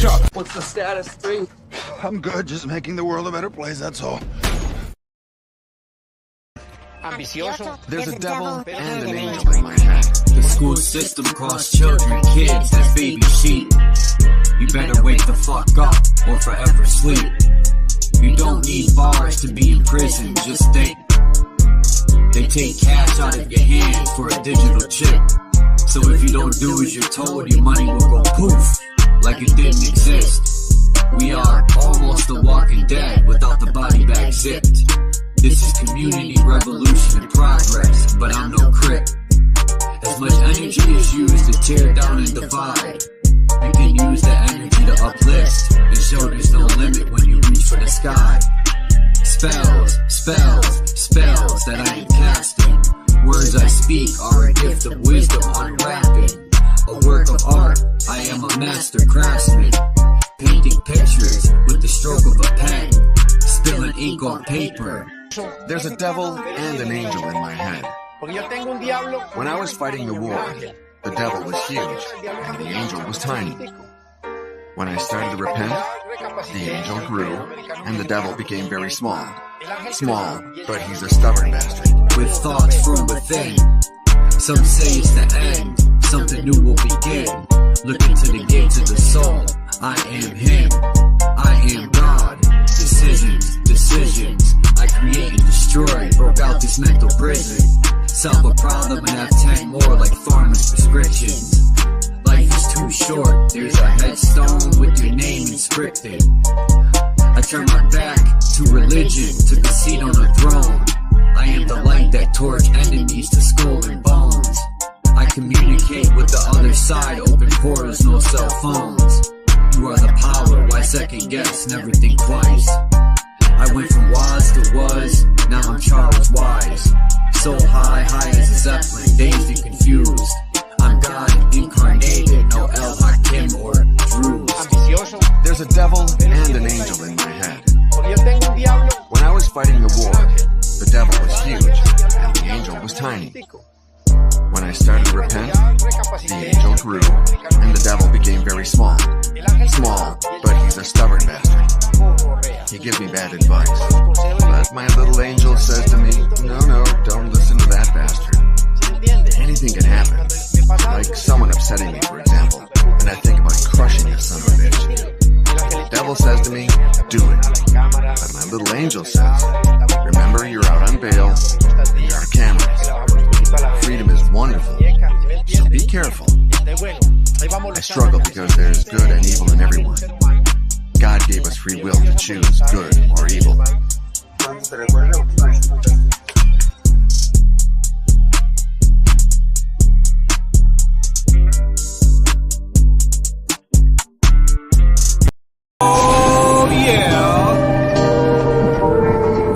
What's up? What's the status, 3? I'm good, just making the world a better place, that's all. There's a devil and an angel in my head. The school system costs children, kids, as baby sheep. You better wake the fuck up or forever sleep. You don't need bars to be in prison, just think. They take cash out of your hand for a digital chip. So if you don't do as you're told, your money will go poof, like it didn't exist. We are almost the Walking Dead without the body bag zipped. This is community revolution in progress, but I'm no crip. As much energy is used to tear down and divide, you can use that energy to uplift and show there's no limit when you reach for the sky. Spells, spells, spells that I am casting. Words I speak are a gift of wisdom unwrapping. A work of art, I am a master craftsman. Painting pictures with the stroke of a pen. Spilling ink on paper. There's a devil and an angel in my head. When I was fighting the war, the devil was huge and the angel was tiny. When I started to repent, the angel grew and the devil became very small. Small, but he's a stubborn bastard. With thoughts from within, some say it's the end, something new will begin. Look into the gates of the soul. I am him, I am God. Decisions, decisions, I create and destroy. Broke out this mental prison. Solve a problem and have 10 more like pharma's prescriptions. Life is too short, there's a headstone with your name inscripted. I turn my back to religion, took a seat on the throne. I am the light that torch enemies to skull and bones. I communicate with the other side, open portals, no cell phones. You are the power, why second guess, never think twice. I went from was to was, now I'm Charles Wise. So high, high as a zeppelin, dazed and confused. I'm God incarnated, no El Hakim or Druze. There's a devil and an angel in my head. When I was fighting the war, the devil was huge and the angel was tiny. When I started to repent, the angel grew and the devil became very small. Small, but he's a stubborn bastard. He gives me bad advice, but my little angel says to me, no, don't listen to that bastard. Anything can happen, like someone upsetting me, for example, and I think about crushing that son of a bitch. The devil says to me, do it. But my little angel says, remember, you're out on bail, there are cameras. Freedom is wonderful, so be careful. I struggle because there's good and evil in everyone. God gave us free will to choose good or evil. Oh yeah.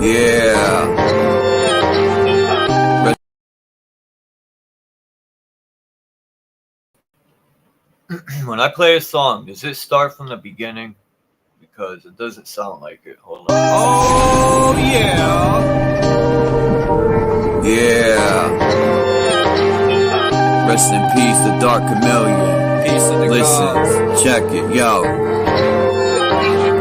Yeah. When I play a song, does it start from the beginning? Because it doesn't sound like it. Hold on. Oh yeah. Yeah. Rest in peace, the Dark Chameleon. Peace to the Listen, check it, yo.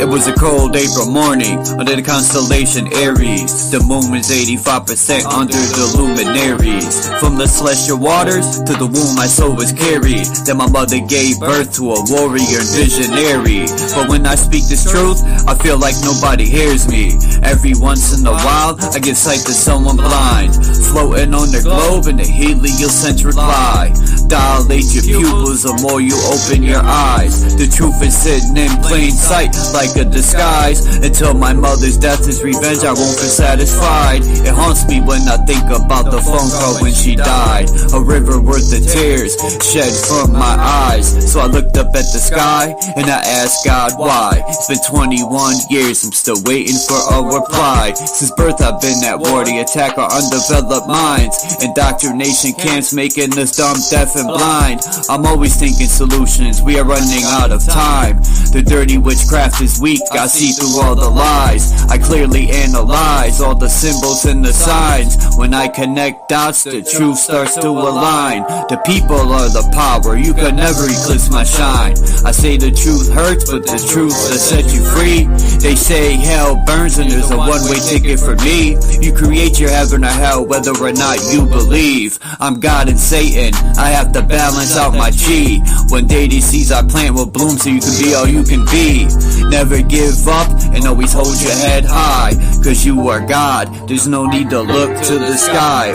It was a cold April morning under the constellation Aries. The moon was 85% under the luminaries. From the celestial waters to the womb my soul was carried. Then my mother gave birth to a warrior visionary. But when I speak this truth, I feel like nobody hears me. Every once in a while, I give sight to someone blind, floating on the globe in the heliocentric lie. Dilate your pupils the more you open your eyes. The truth is hidden in plain sight like a disguise. Until my mother's death is revenge, I won't feel satisfied. It haunts me when I think about the phone call when she died. A river worth of tears shed from my eyes. So I looked up at the sky and I asked God why. It's been 21 years, I'm still waiting for a reply. Since birth I've been at war to attack our undeveloped minds. Indoctrination camps making us dumb, deaf deaf and blind. I'm always thinking solutions, we are running out of time. The dirty witchcraft is weak, I see through all the lies. I clearly analyze all the symbols and the signs. When I connect dots, the truth starts to align. The people are the power, you can never eclipse my shine. I say the truth hurts, but the truth will set you free. They say hell burns and there's a one-way ticket for me. You create your heaven or hell whether or not you believe. I'm God and Satan, I have to balance out my chi. One day these seeds I plant will bloom so you can be all you can be. Never give up and always hold your head high, cause you are God, there's no need to look to the sky.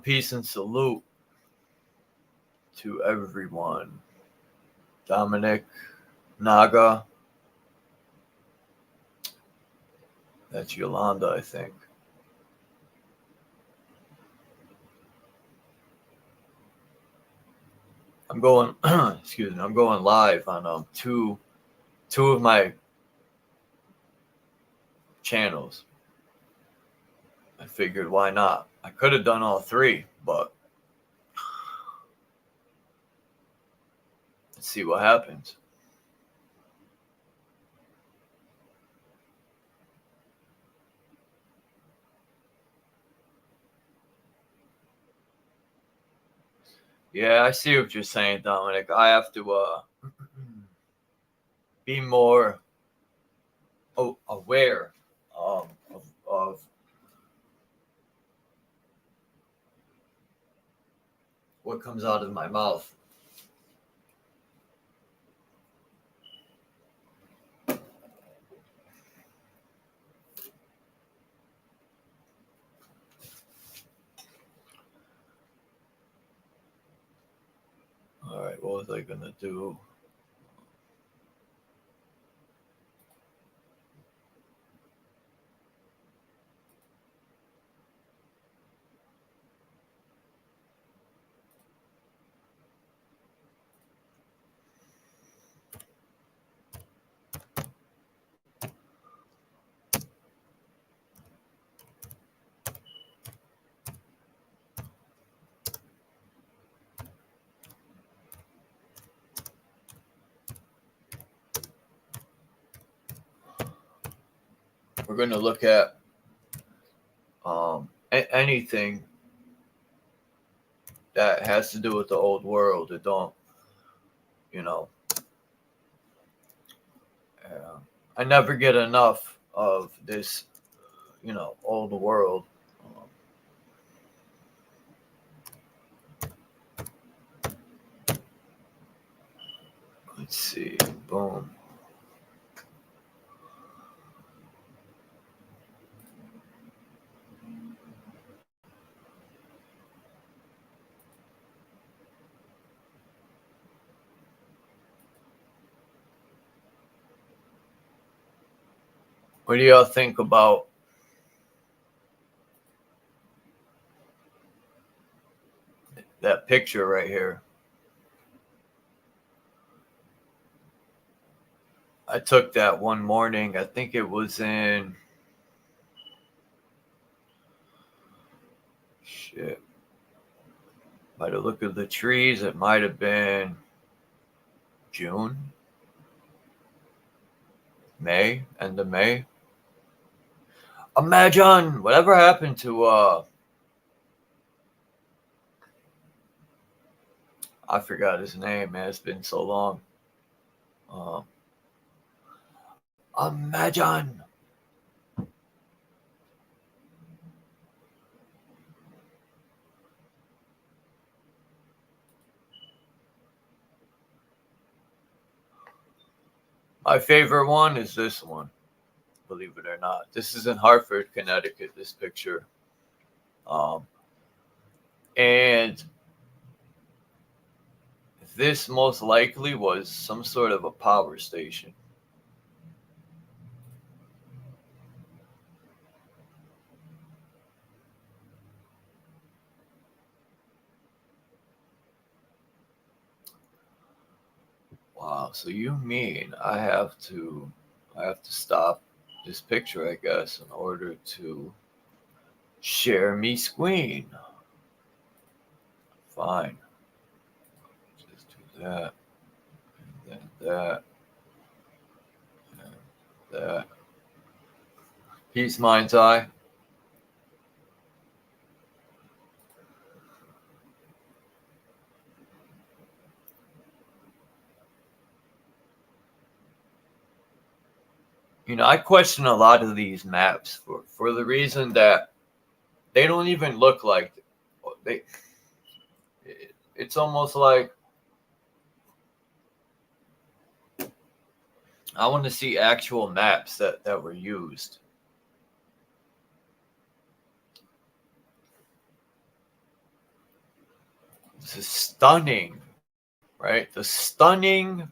Peace and salute to everyone. Dominic, Naga, that's Yolanda, I think. I'm going, excuse me, I'm going live on two of my channels. I figured why not? I could have done all three, but let's see what happens. Yeah, I see what you're saying, Dominic. I have to be more aware of what comes out of my mouth. All right, what was I gonna do? We're going to look at anything that has to do with the old world. It don't, you know, I never get enough of this, you know, old world. Let's see, boom. What do y'all think about that picture right here? I took that one morning. I think it was in shit. By the look of the trees, it might have been June, May, end of May. Imagine whatever happened to I forgot his name, man. It's been so long. Imagine. My favorite one is this one, believe it or not. This is in Hartford, Connecticut, this picture. And this most likely was some sort of a power station. Oh, so you mean I have to stop this picture, I guess, in order to share me screen. Fine. Just do that. And then that. And that. Peace, mind's eye. You know, I question a lot of these maps for the reason that they don't even look like they. It's almost like I want to see actual maps that were used. This is stunning, right? The stunning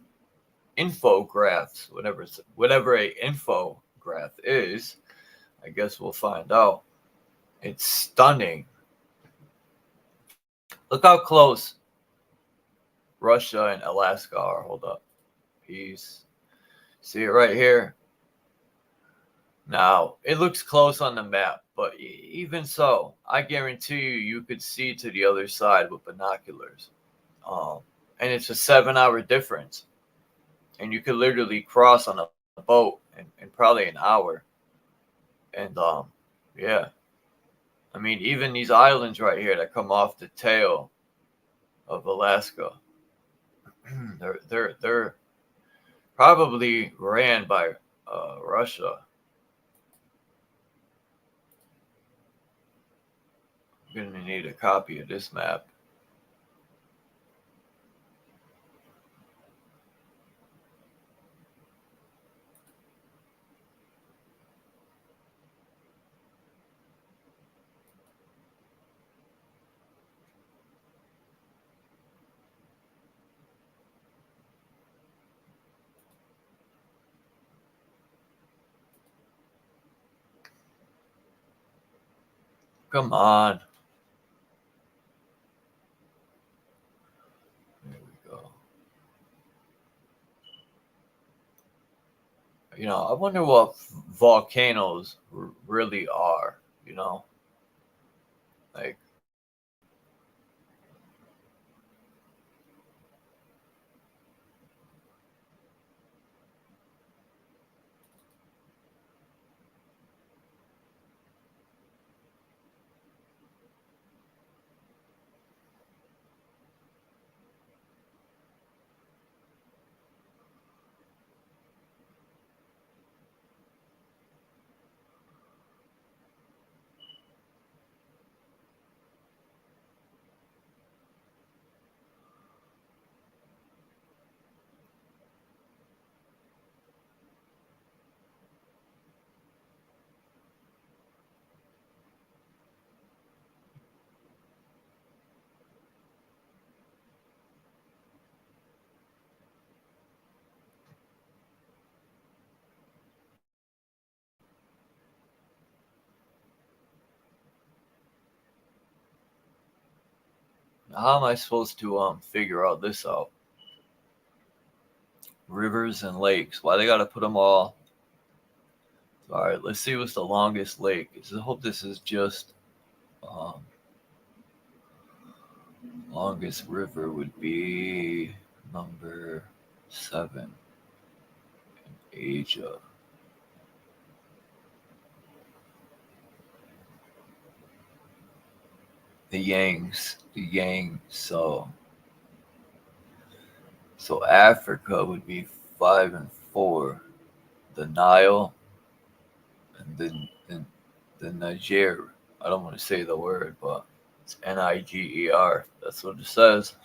infographs, whatever a infograph is, I guess we'll find out. It's stunning. Look how close Russia and Alaska are. Hold up. Peace. See it right here? Now, it looks close on the map, but even so, I guarantee you could see to the other side with binoculars. And it's a 7-hour difference. And you could literally cross on a boat in probably an hour. And, yeah. I mean, even these islands right here that come off the tail of Alaska, they're probably ran by Russia. I'm gonna need a copy of this map. Come on. There we go. You know, I wonder what volcanoes really are, you know? Like, how am I supposed to figure out this out? Rivers and lakes. Why they gotta put them all? All right, let's see what's the longest lake. I hope this is just longest river would be number 7 in Asia. The Yang. So Africa would be 5 and 4. The Nile and the Niger. I don't want to say the word, but it's Niger. That's what it says.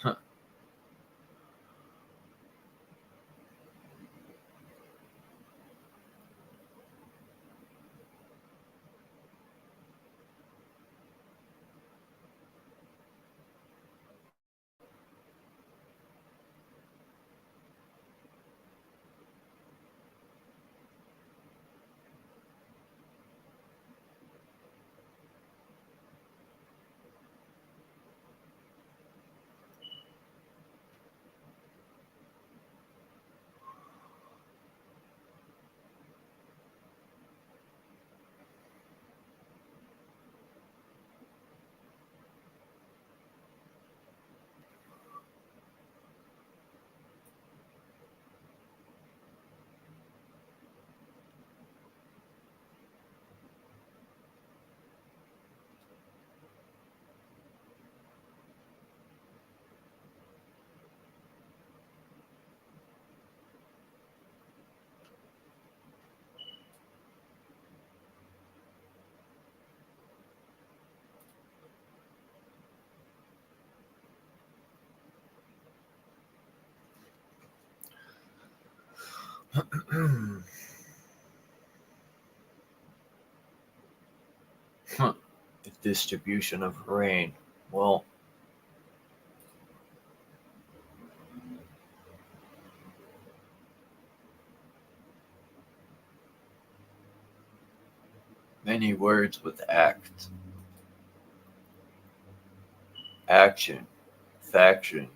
distribution of rain. Well, many words with act, action, faction.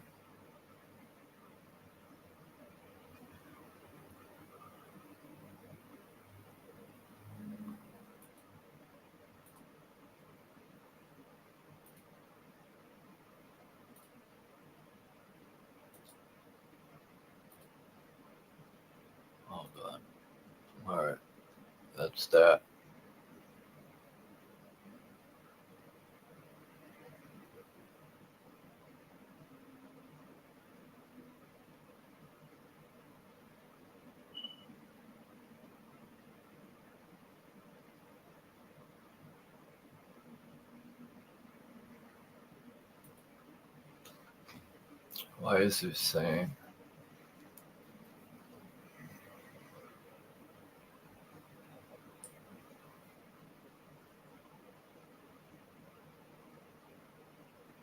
Hold on. All right, that's that. Why is this saying?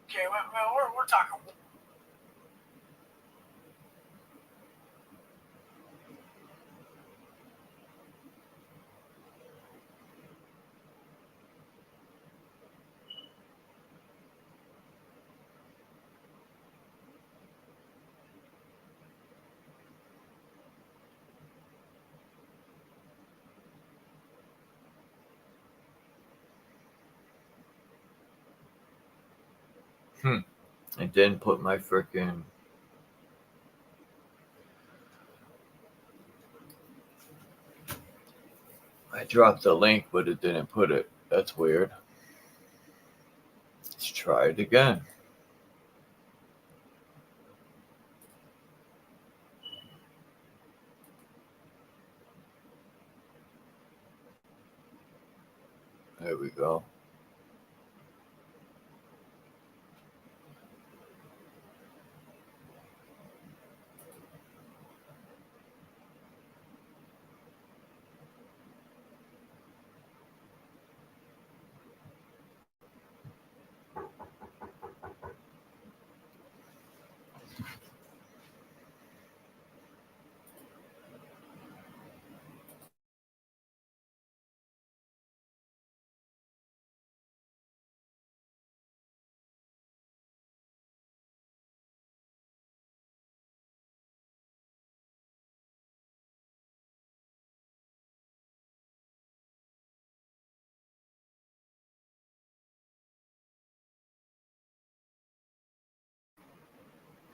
Okay, well, we're talking. I didn't put my frickin'. I dropped the link, but it didn't put it. That's weird. Let's try it again. There we go.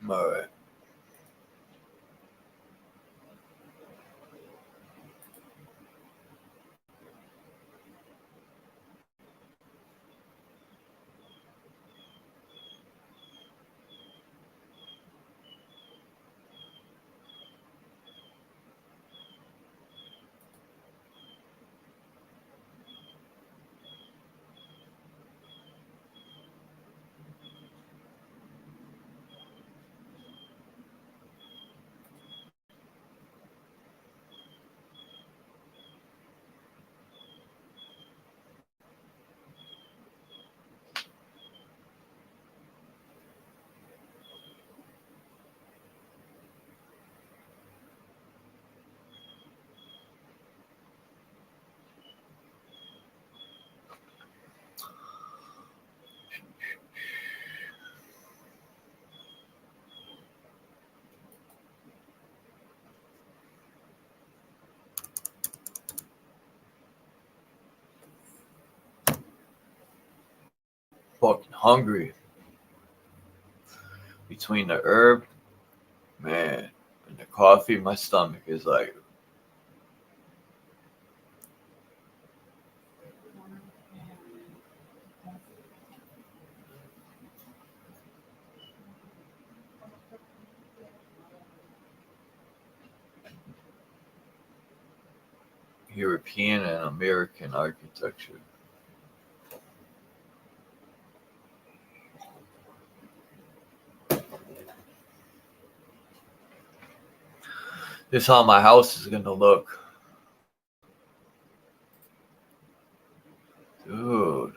All right. Fucking hungry. Between the herb, man, and the coffee, my stomach is like. European and American architecture. This is how my house is gonna look. Dude.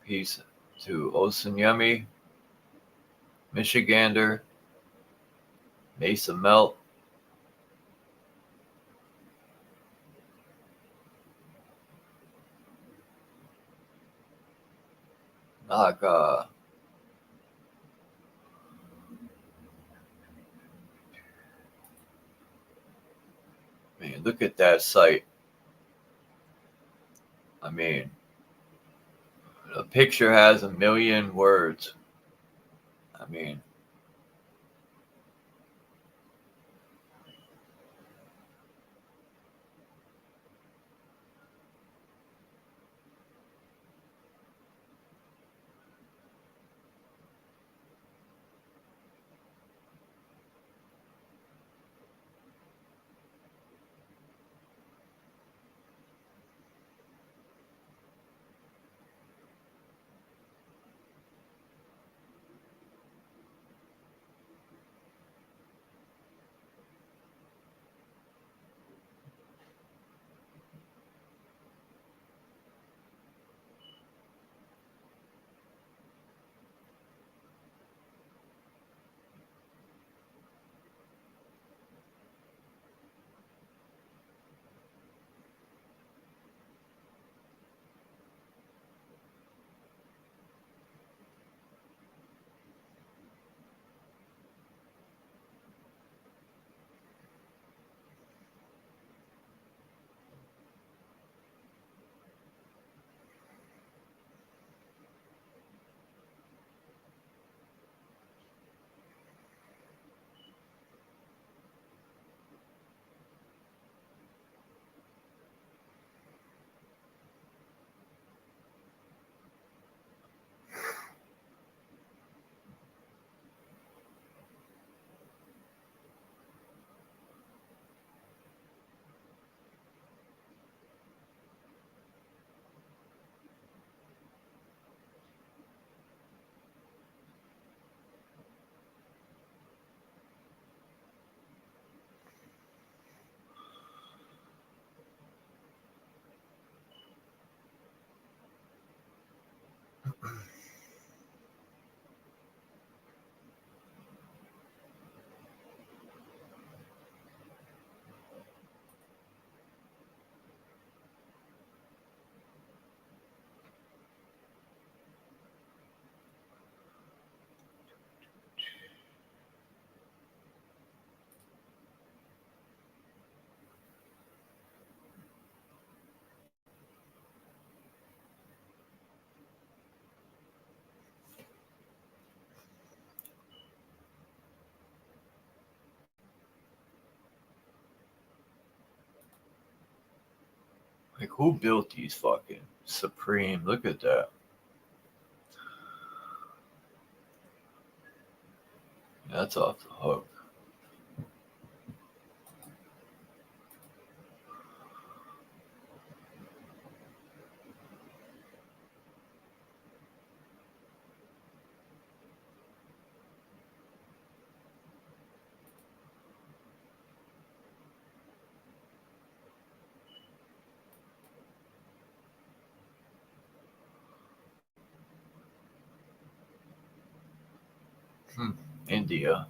Peace to Osanyemi, Michigander, Mesa Melt, Naga. Man, look at that site. I mean, a picture has 1,000,000 words. I mean, like, who built these fucking Supreme? Look at that. That's off the hook. India.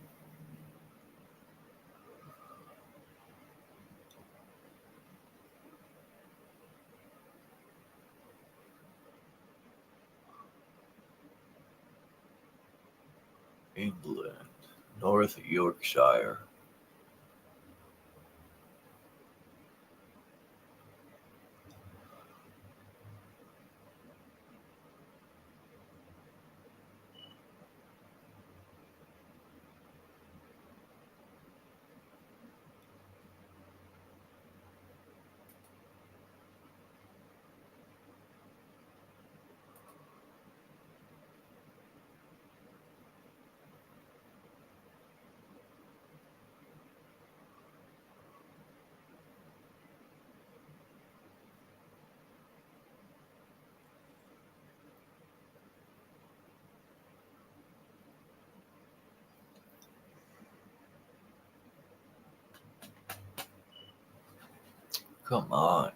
England. North Yorkshire. Come on.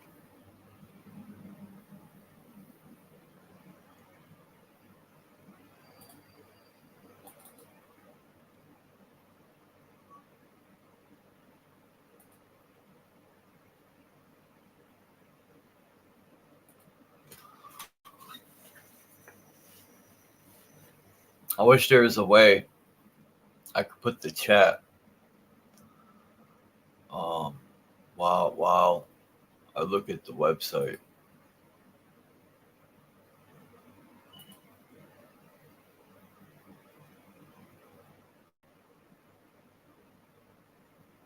I wish there was a way I could put the chat while I look at the website.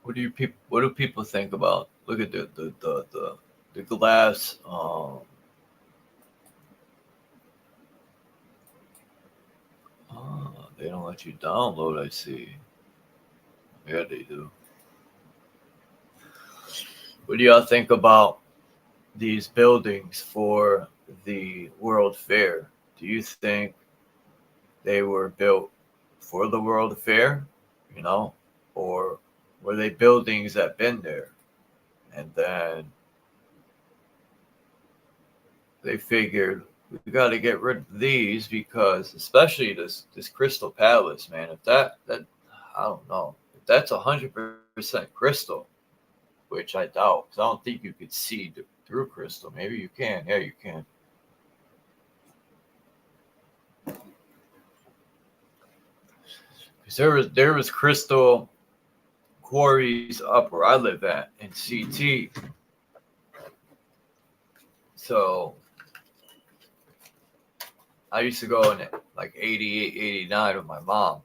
What do people think about? Look at the glass. They don't let you download. I see. Yeah, they do. What do y'all think about these buildings for the World Fair? Do you think they were built for the World Fair, you know, or were they buildings that been there and then they figured we got to get rid of these because, especially this Crystal Palace, man, if that I don't know, if that's 100% crystal, which I doubt, because I don't think you could see through crystal. Maybe you can. Yeah, you can. Because there was crystal quarries up where I live at in CT. So I used to go in like 88, 89 with my mom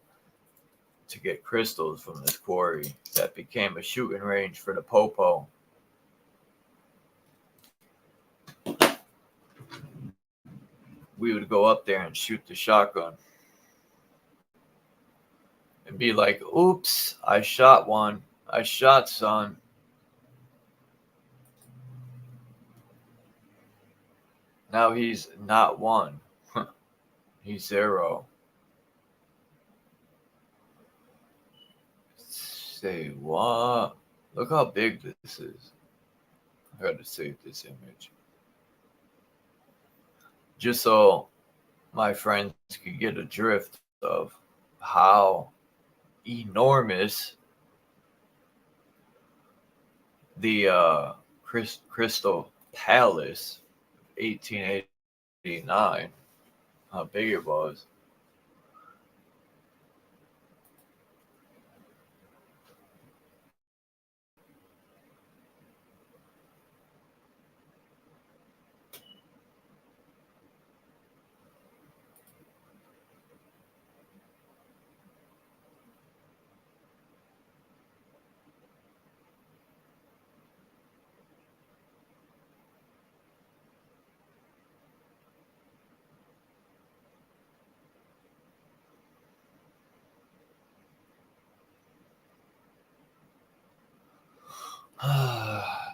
to get crystals from this quarry that became a shooting range for the Popo. We would go up there and shoot the shotgun and be like, oops, I shot one. I shot son. Now he's not one. He's 0. Say what? Look how big this is. I gotta save this image. Just so my friends could get a drift of how enormous the Crystal Palace 1889, how big it was.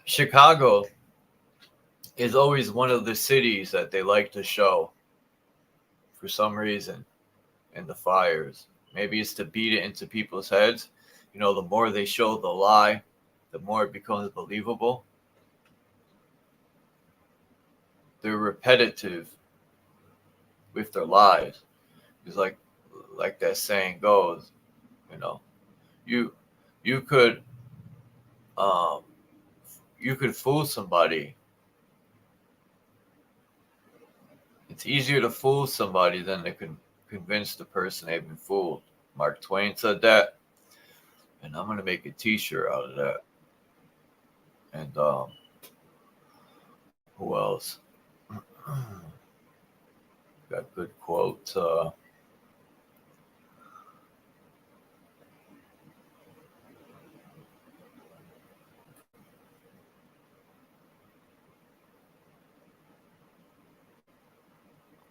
Chicago is always one of the cities that they like to show for some reason in the fires. Maybe it's to beat it into people's heads. You know, the more they show the lie, the more it becomes believable. They're repetitive with their lies. It's like that saying goes, you know, you could fool somebody. It's easier to fool somebody than to convince the person they've been fooled. Mark Twain said that, and I'm gonna make a T-shirt out of that. And who else? Got good quotes.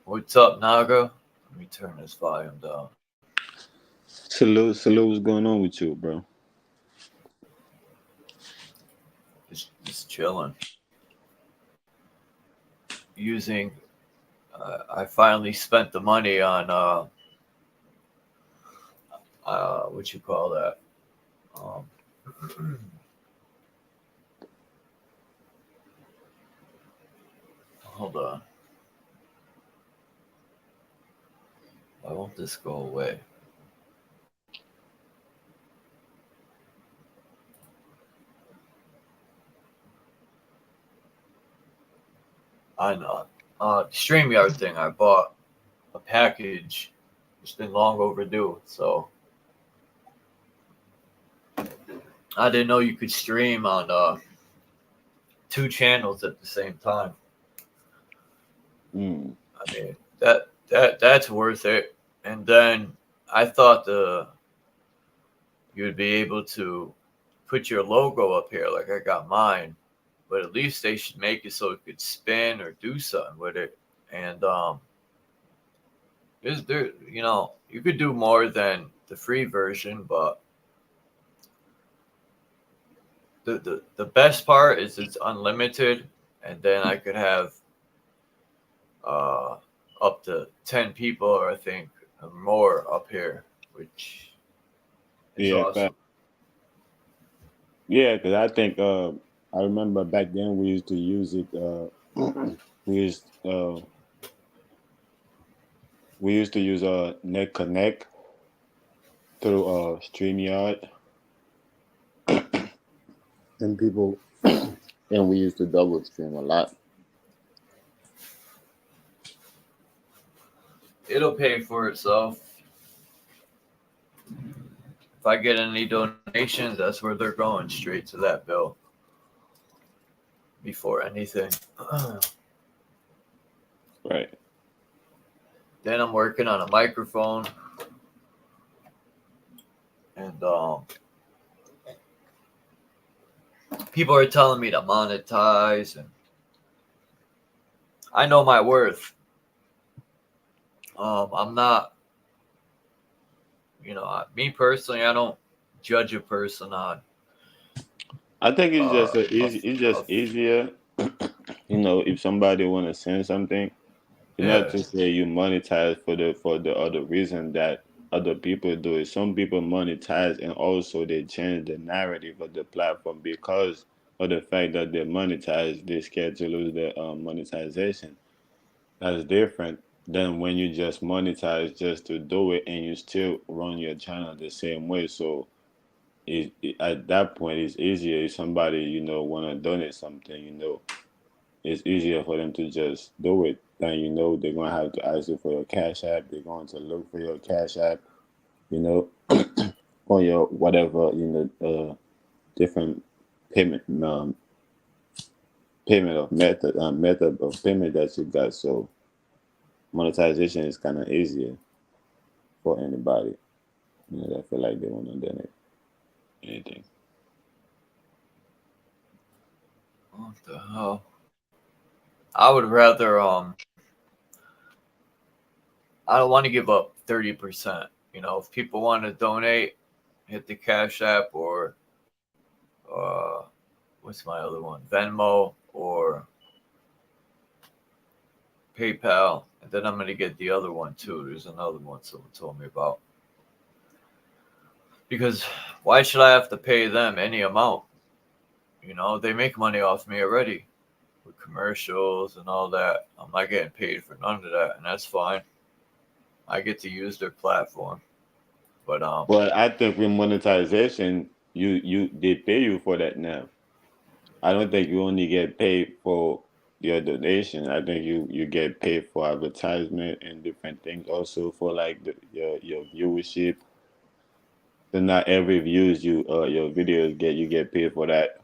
What's up, Naga? Let me turn this volume down. Salute, what's going on with you, bro? Just chilling. Using, I finally spent the money on, what you call that? Hold on. Why won't this go away? I know. StreamYard thing, I bought a package It's been long overdue. So I didn't know you could stream on 2 channels at the same time. Mm. I mean, that's worth it. And then I thought you'd be able to put your logo up here like I got mine, but at least they should make it so it could spin or do something with it. And is there, you could do more than the free version, but the best part is it's unlimited, and then I could have up to 10 people, or I think more up here, which is Yeah, awesome. yeah, because I think I remember back then we used to use it. We used to use Net Connect through StreamYard, and people, and we used to double stream a lot. It'll pay for itself. If I get any donations, that's where they're going, straight to that bill before anything. Right. Then I'm working on a microphone, and people are telling me to monetize, and I know my worth. I'm not, me personally, I don't judge a person on. I think it's just it's just easier, if somebody want to send something, not to say you monetize for the other reason that other people do it. Some people monetize and also they change the narrative of the platform because of the fact that they monetize. They're scared to lose their monetization. That's different than when you just monetize just to do it and you still run your channel the same way. So at that point, it's easier if somebody want to donate something. It's easier for them to just do it than they're gonna have to ask you for your Cash App. They're going to look for your Cash App, or your whatever different payment method of payment that you got. So monetization is kind of easier for anybody that feel like they want to donate anything. What the hell? I would rather I don't want to give up 30%. If people want to donate, hit the Cash App or what's my other one? Venmo or PayPal. And then I'm going to get the other one too. There's another one someone told me about. Because why should I have to pay them any amount? They make money off me already with commercials and all that. I'm not getting paid for none of that, and that's fine. I get to use their platform. But I think with monetization, they pay you for that now. I don't think you only get paid for your donation. I think you get paid for advertisement and different things, also for like your viewership. So not every views your videos you get paid for that.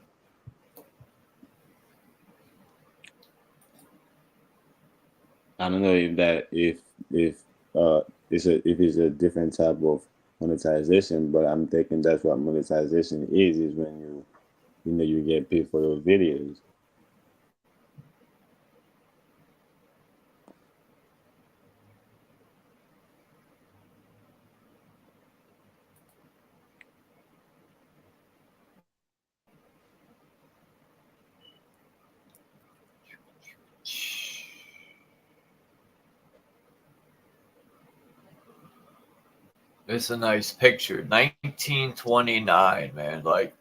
I don't know if it's a different type of monetization, but I'm thinking that's what monetization is when you get paid for your videos. it's a nice picture. 1929, man. Like,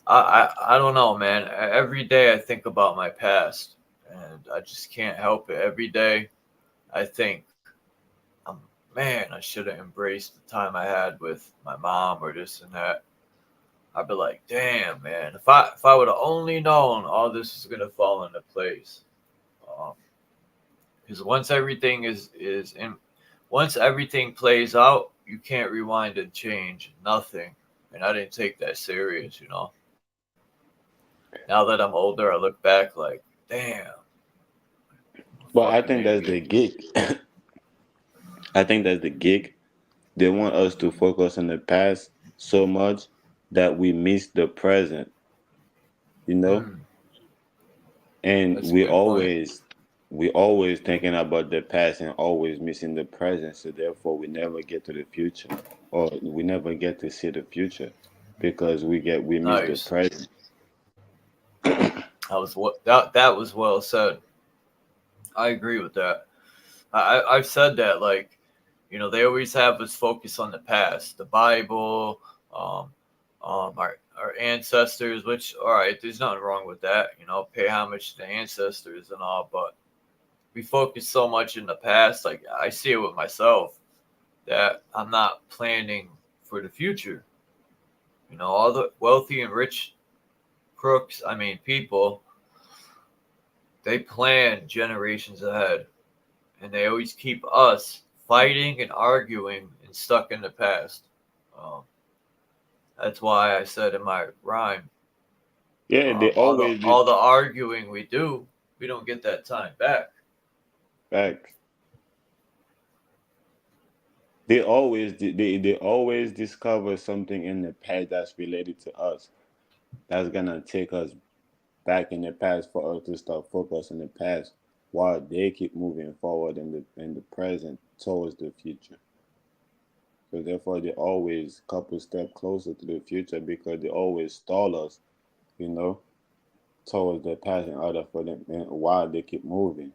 I don't know, man. Every day I think about my past, and I just can't help it. Every day I think, man, I should have embraced the time I had with my mom or this and that. I'd be like, damn, man, if I would have only known all this is gonna fall into place. Because once everything is in, once everything plays out, you can't rewind and change nothing. And I didn't take that serious, you know. Now that I'm older, I look back like, damn. But I Fucking think made that's me. the gig. I think that's the gig. They want us to focus on the past so much that we miss the present, you know? Mm, And that's a good point. we always thinking about the past and always missing the present. So therefore we never get to the future. Or we never get to see the future because we miss the Nice. present. That was well said. I agree with that. I've said that, like, you know, they always have us focus on the past, the Bible, um, our ancestors. Which, all right, there's nothing wrong with that. You know, pay homage to the ancestors and all, but we focus so much in the past. Like, I see it with myself that I'm not planning for the future. You know, all the wealthy and rich crooks, I mean, people, they plan generations ahead, and they always keep us fighting and arguing and stuck in the past. Um, that's why I said in my rhyme, Yeah, they all the always all be the arguing we do, we don't get that time back. back. They always discover something in the past that's related to us. That's gonna take us back in the past for us to start focusing on the past while they keep moving forward in the present towards the future. So therefore they always couple step closer to the future because they always stall us, you know, towards the past in order for them and while they keep moving.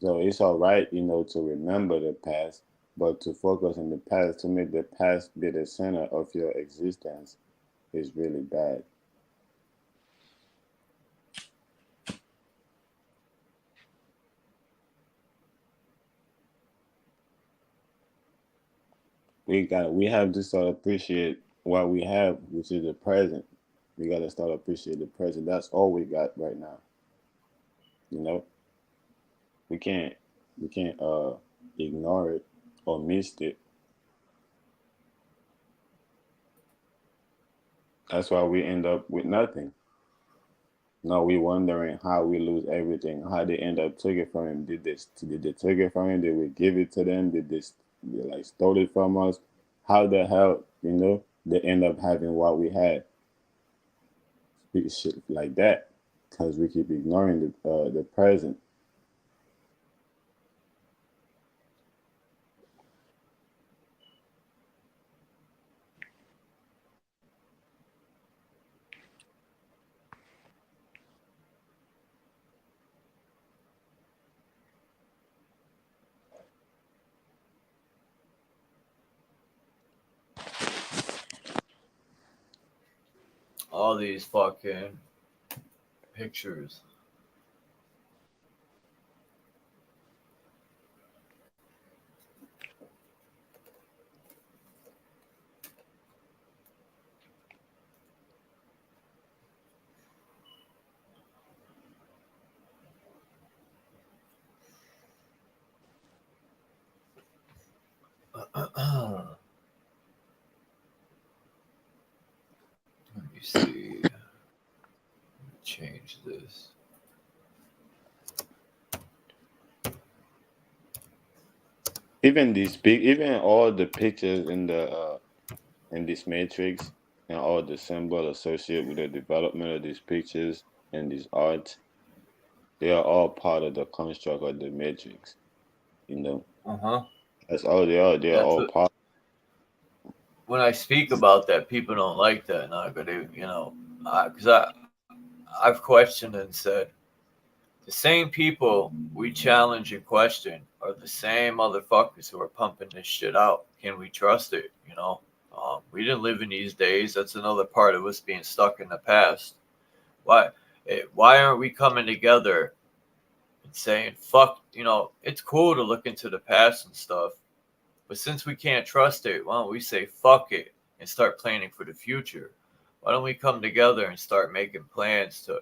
So it's all right, you know, to remember the past, but to focus on the past, to make the past be the center of your existence is really bad. We have to start appreciate what we have, which is the present. We gotta start appreciate the present. That's all we got right now. You know, we can't we can't ignore it or miss it. That's why we end up with nothing. Now we wondering how we lose everything, how they end up taking it from him. Did they take it from him? Did we give it to them? They like stole it from us? How the hell, you know, they end up having what we had? Shit like that because we keep ignoring the present. All these fucking pictures. Let me see. Change this. Even all the pictures in this matrix and all the symbol associated with the development of these pictures and these art, they are all part of the construct of the matrix. You know, Uh huh. that's all they are. They are That's all what. part. When I speak about that, people don't like that. Not gonna, you know, because I've questioned and said the same people we challenge and question are the same motherfuckers who are pumping this shit out. Can we trust it? You know, we didn't live in these days. That's another part of us being stuck in the past. Why? Why aren't we coming together and saying, "Fuck"? You know, it's cool to look into the past and stuff, but since we can't trust it, why don't we say "fuck it" and start planning for the future? Why don't we come together and start making plans to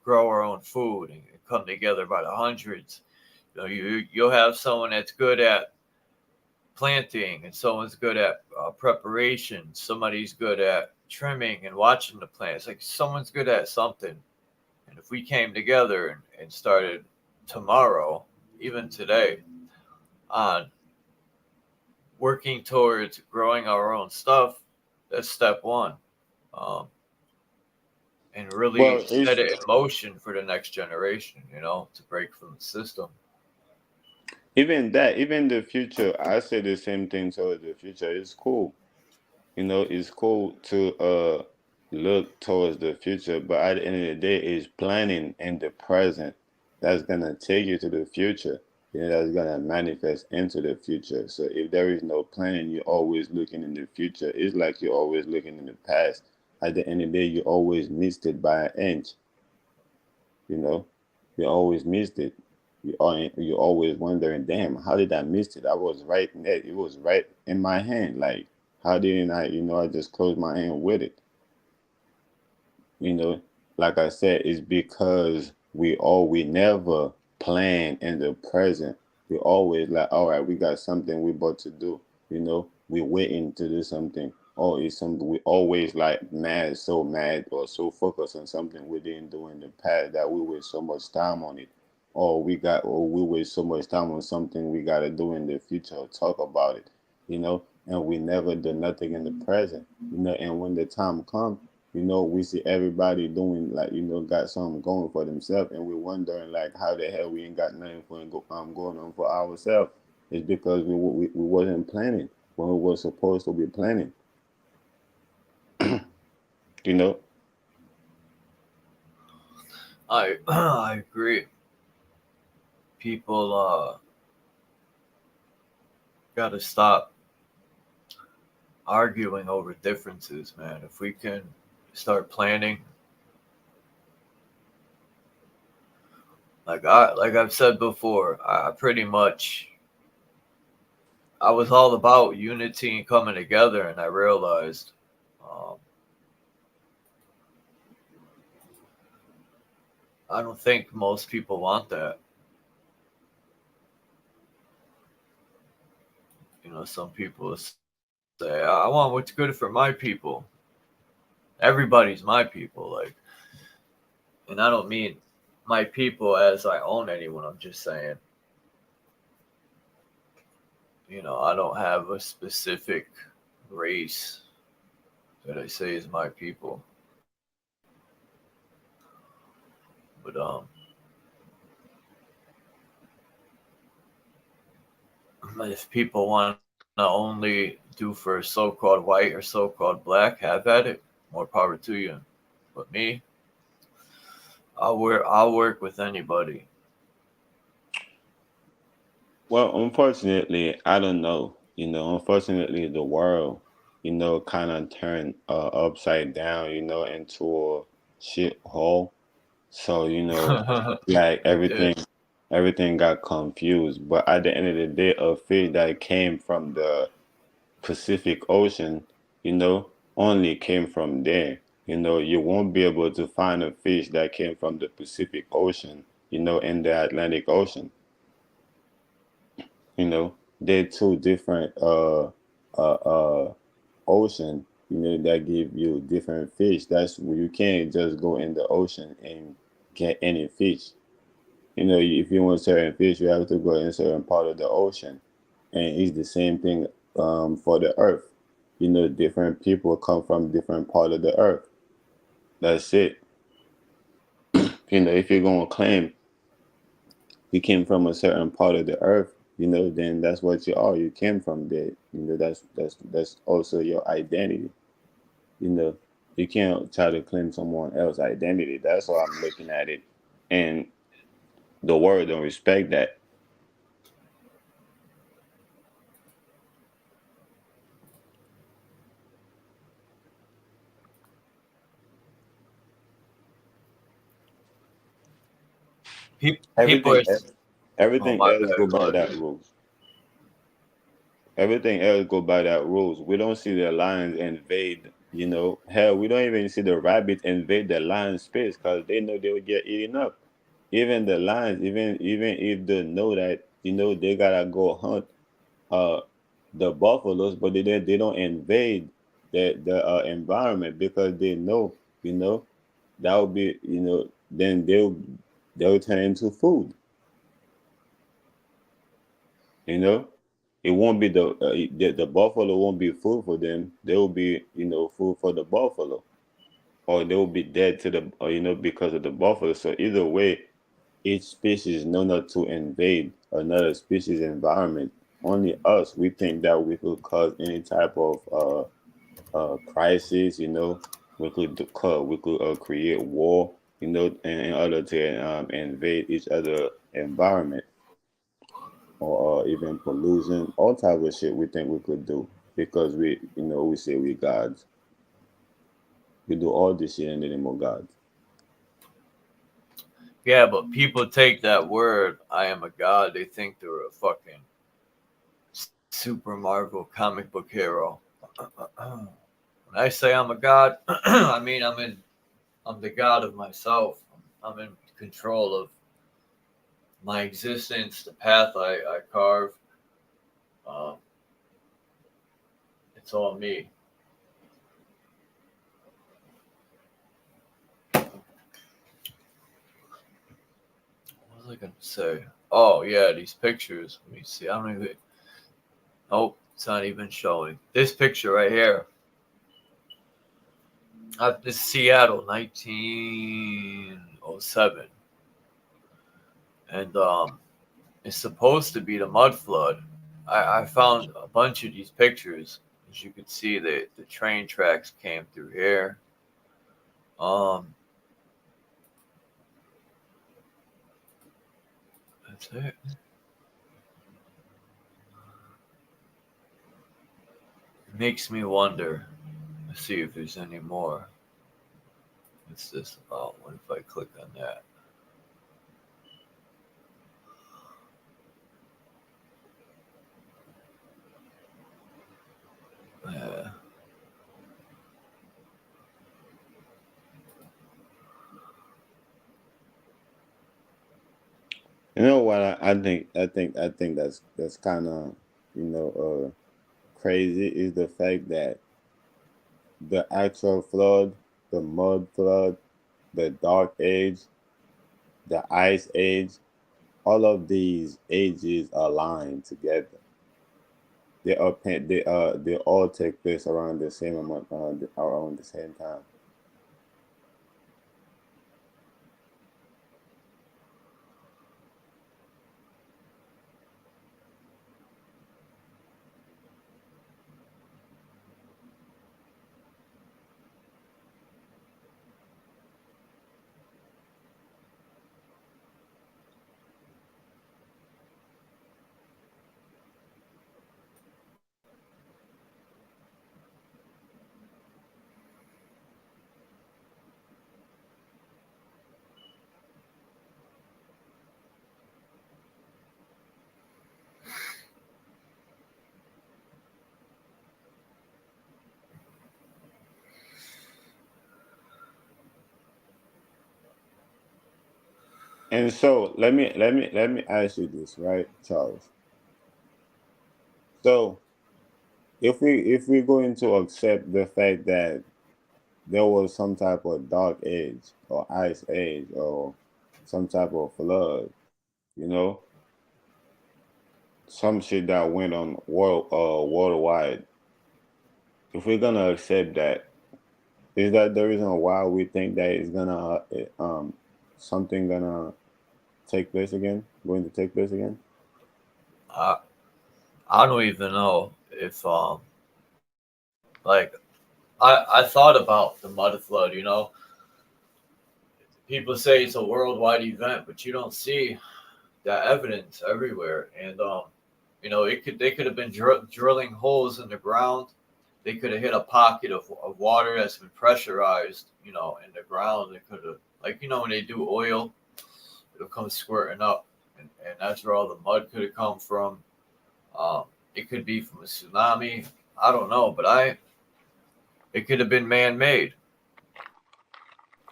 grow our own food and come together by the hundreds? You know, you'll have someone that's good at planting, and someone's good at preparation. Somebody's good at trimming and watching the plants. Like someone's good at something. And if we came together and started tomorrow, even today, on working towards growing our own stuff, that's step one. Um, and really Well, set it's it in motion for the next generation, to break from the system. even that, even the future. I say the same thing towards the future. It's cool. It's cool to look towards the future, but at the end of the day, it's planning in the present that's gonna take you to the future. That's gonna manifest into the future. So if there is no planning, you're always looking in the future. It's like you're always looking in the past. At the end of the day, you always missed it by an inch. You know, you always missed it. You always wondering, damn, how did I miss it? I was right in it. It was right in my hand. Like, how didn't I? I just closed my hand with it. You know, like I said, it's because we never plan in the present. We always like, all right, we got something we about to do. We waiting to do something. Oh, it's something we always like mad or so focused on something we didn't do in the past that we waste so much time on it. Or we waste so much time on something we gotta do in the future or talk about it, and we never do nothing in the present, and when the time comes, we see everybody doing like, got something going for themselves, and we're wondering like how the hell we ain't got nothing going on for ourselves. It's because we wasn't planning when we were supposed to be planning. you know I agree. People gotta stop arguing over differences, man. If we can start planning, like I've said before, I was all about unity and coming together, and I realized I don't think most people want that. Some people say, I want what's good for my people. Everybody's my people, like, and I don't mean my people as I own anyone. I'm just saying, I don't have a specific race that I say is my people. But if people want to only do for so-called white or so-called black, have at it. More power to you. But me, I'll work with anybody. Well, unfortunately, I don't know. Unfortunately, the world, kind of turned upside down, into a shit hole. So, like everything got confused. But at the end of the day, a fish that came from the Pacific Ocean, only came from there. You won't be able to find a fish that came from the Pacific Ocean, in the Atlantic Ocean. They're two different ocean, that give you different fish. That's where you can't just go in the ocean and get any fish. If you want certain fish, you have to go in a certain part of the ocean. And it's the same thing for the earth. Different people come from different part of the earth. That's it. If you're gonna claim you came from a certain part of the earth, then that's what you are. You came from there. That's also your identity. You can't try to claim someone else's identity. That's how I'm looking at it, and the world don't respect that. People are. Oh, Everything my else go bad. by that rules. Everything else go by that rules. We don't see the lions invade. Hell, we don't even see the rabbit invade the lion space because they know they will get eaten up. Even the lions, even if they know that they gotta go hunt the buffaloes, but they don't invade the environment because they know, that would be, then they'll turn into food. You know, it won't be the buffalo won't be food for them. They will be, food for the buffalo, or they will be dead to the, because of the buffalo. So either way, each species know not to invade another species environment. Only us, we think that we could cause any type of crisis. We could create war. In order to invade each other environment, or even pollution, all type of shit we think we could do because we say we gods. We do all this shit in the name of God. Yeah, but people take that word, I am a god, they think they're a fucking super Marvel comic book hero. When I say I'm a god, I mean I'm the god of myself. I'm in control of my existence, the path I carve. Um, it's all me. What was I gonna say? Oh yeah, these pictures. Let me see. I don't even. Oh, it's not even showing. This picture right here. This is Seattle, 1907, and it's supposed to be the mud flood. I found a bunch of these pictures. As you can see, the train tracks came through here. That's it. It makes me wonder. Let's see if there's any more. What's this about? What if I click on that? Yeah. You know what? I think that's kind of crazy is the fact that the actual flood, the mud flood, the dark age, the ice age, all of these ages align together. They all take place around the same amount, around the same time. And so let me ask you this, right, Charles? So if we're going to accept the fact that there was some type of dark age or ice age or some type of flood, you know, some shit that went on worldwide. If we're gonna accept that, is that the reason why we think that it's gonna something gonna take place again, going to take place again? I I don't even know if like I thought about the mud flood. People say it's a worldwide event, but you don't see that evidence everywhere. And they could have been drilling holes in the ground. They could have hit a pocket of water that's been pressurized, in the ground. They could have, like, when they do oil, it'll come squirting up, and that's where all the mud could have come from. It could be from a tsunami. I don't know, but it could have been man-made.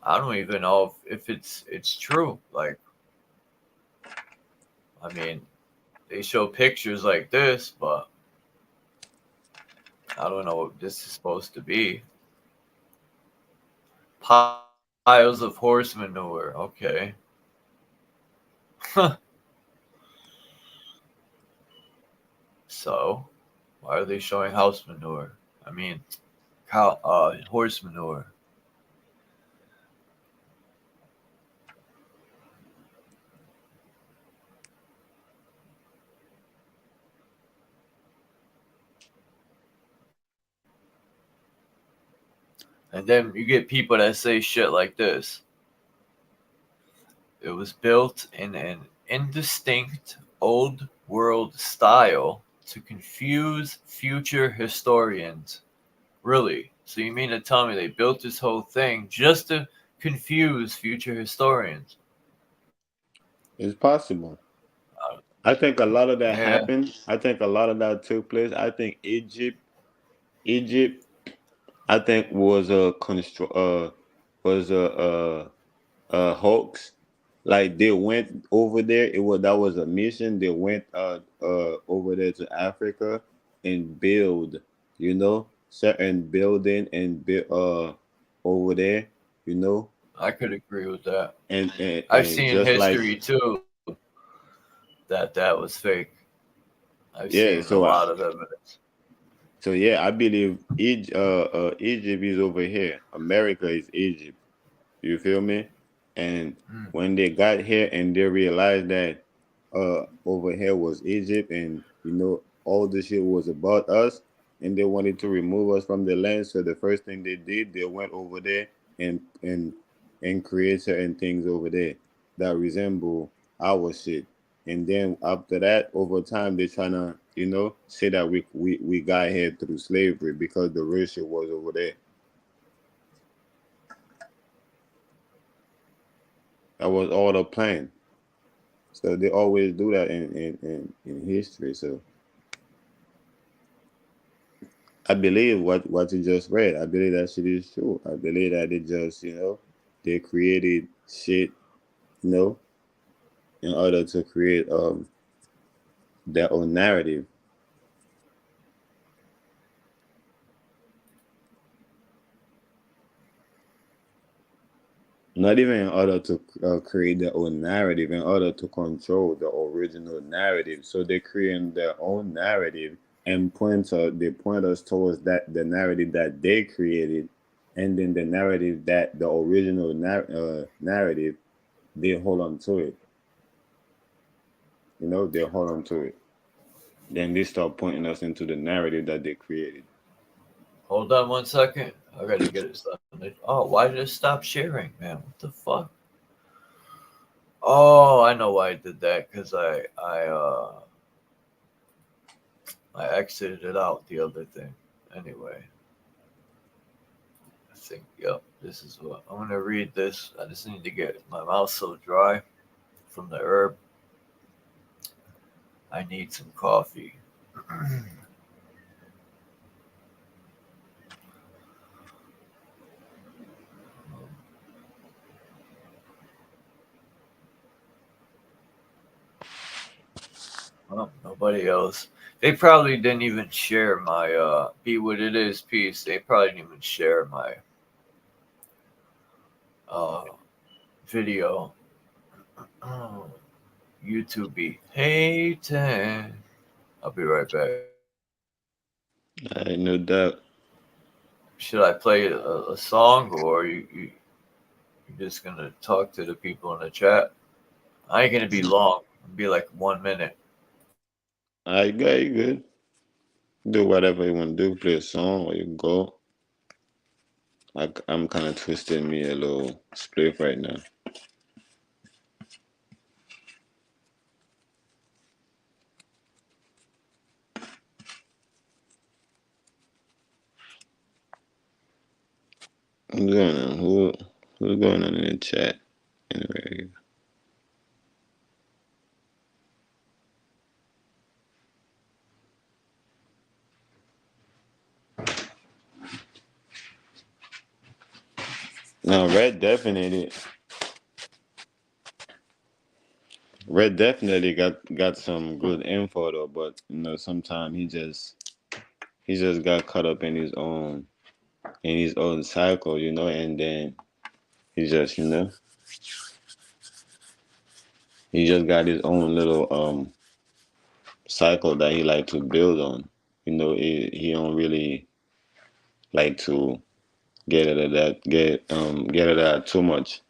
I don't even know if it's true. Like, I mean, they show pictures like this, but I don't know what this is supposed to be. Piles of horse manure. Okay. So, why are they showing house manure? I mean, horse manure. And then you get people that say shit like this. It was built in an indistinct old world style to confuse future historians. Really? So you mean to tell me they built this whole thing just to confuse future historians? It's possible. I think a lot of that Yeah, happened. I think a lot of that took place. I think Egypt, I think was a hoax. Like they went over there. That was a mission. They went over there to Africa and build, certain building and build over there, you know, I could agree with that. I've and seen in just like history too that that was fake. I've yeah. seen a lot of evidence. So yeah, I believe Egypt is over here. America is Egypt. You feel me? And Mm. when they got here and they realized that over here was Egypt, and all this shit was about us, and they wanted to remove us from the land. So the first thing they did, they went over there and and and create certain things over there that resemble our shit. And then after that, over time, they're trying to say that we got here through slavery because the real shit was over there. That was all the plan. So they always do that in history. So I believe what you just read. I believe that shit is true. I believe that they just, they created shit, you know, in order to create their own narrative. Not even in order to create their own narrative, in order to control the original narrative. So they're creating their own narrative and they point us towards the narrative that they created, and then the narrative that the original narrative, they hold on to it. They hold on to it. Then they start pointing us into the narrative that they created. Hold on 1 second. I gotta get it started. Oh, why did it stop sharing, man? What the fuck? Oh, I know why I did that. Cause I exited it out the other thing. Anyway, I think yep. This is what I'm gonna read. This. I just need to get my mouth so dry from the herb. I need some coffee. Well, nobody else. They probably didn't even share my Be What It Is piece. They probably didn't even share my uh video. YouTube be hating. I'll be right back. I know that. Should I play a song or you're just gonna talk to the people in the chat? I ain't gonna be long. It'll be like 1 minute. I got you good. Do whatever you want to do. Play a song or you go. I'm kind of twisting me a little spliff right now. What's going on? Who's going on in the chat? Anyway. No, Red definitely got some good info though, but sometimes he just he just got caught up in his own cycle, you know, and then he just, you know, he just got his own little cycle that he like to build on. You know, he don't really like to get it out too much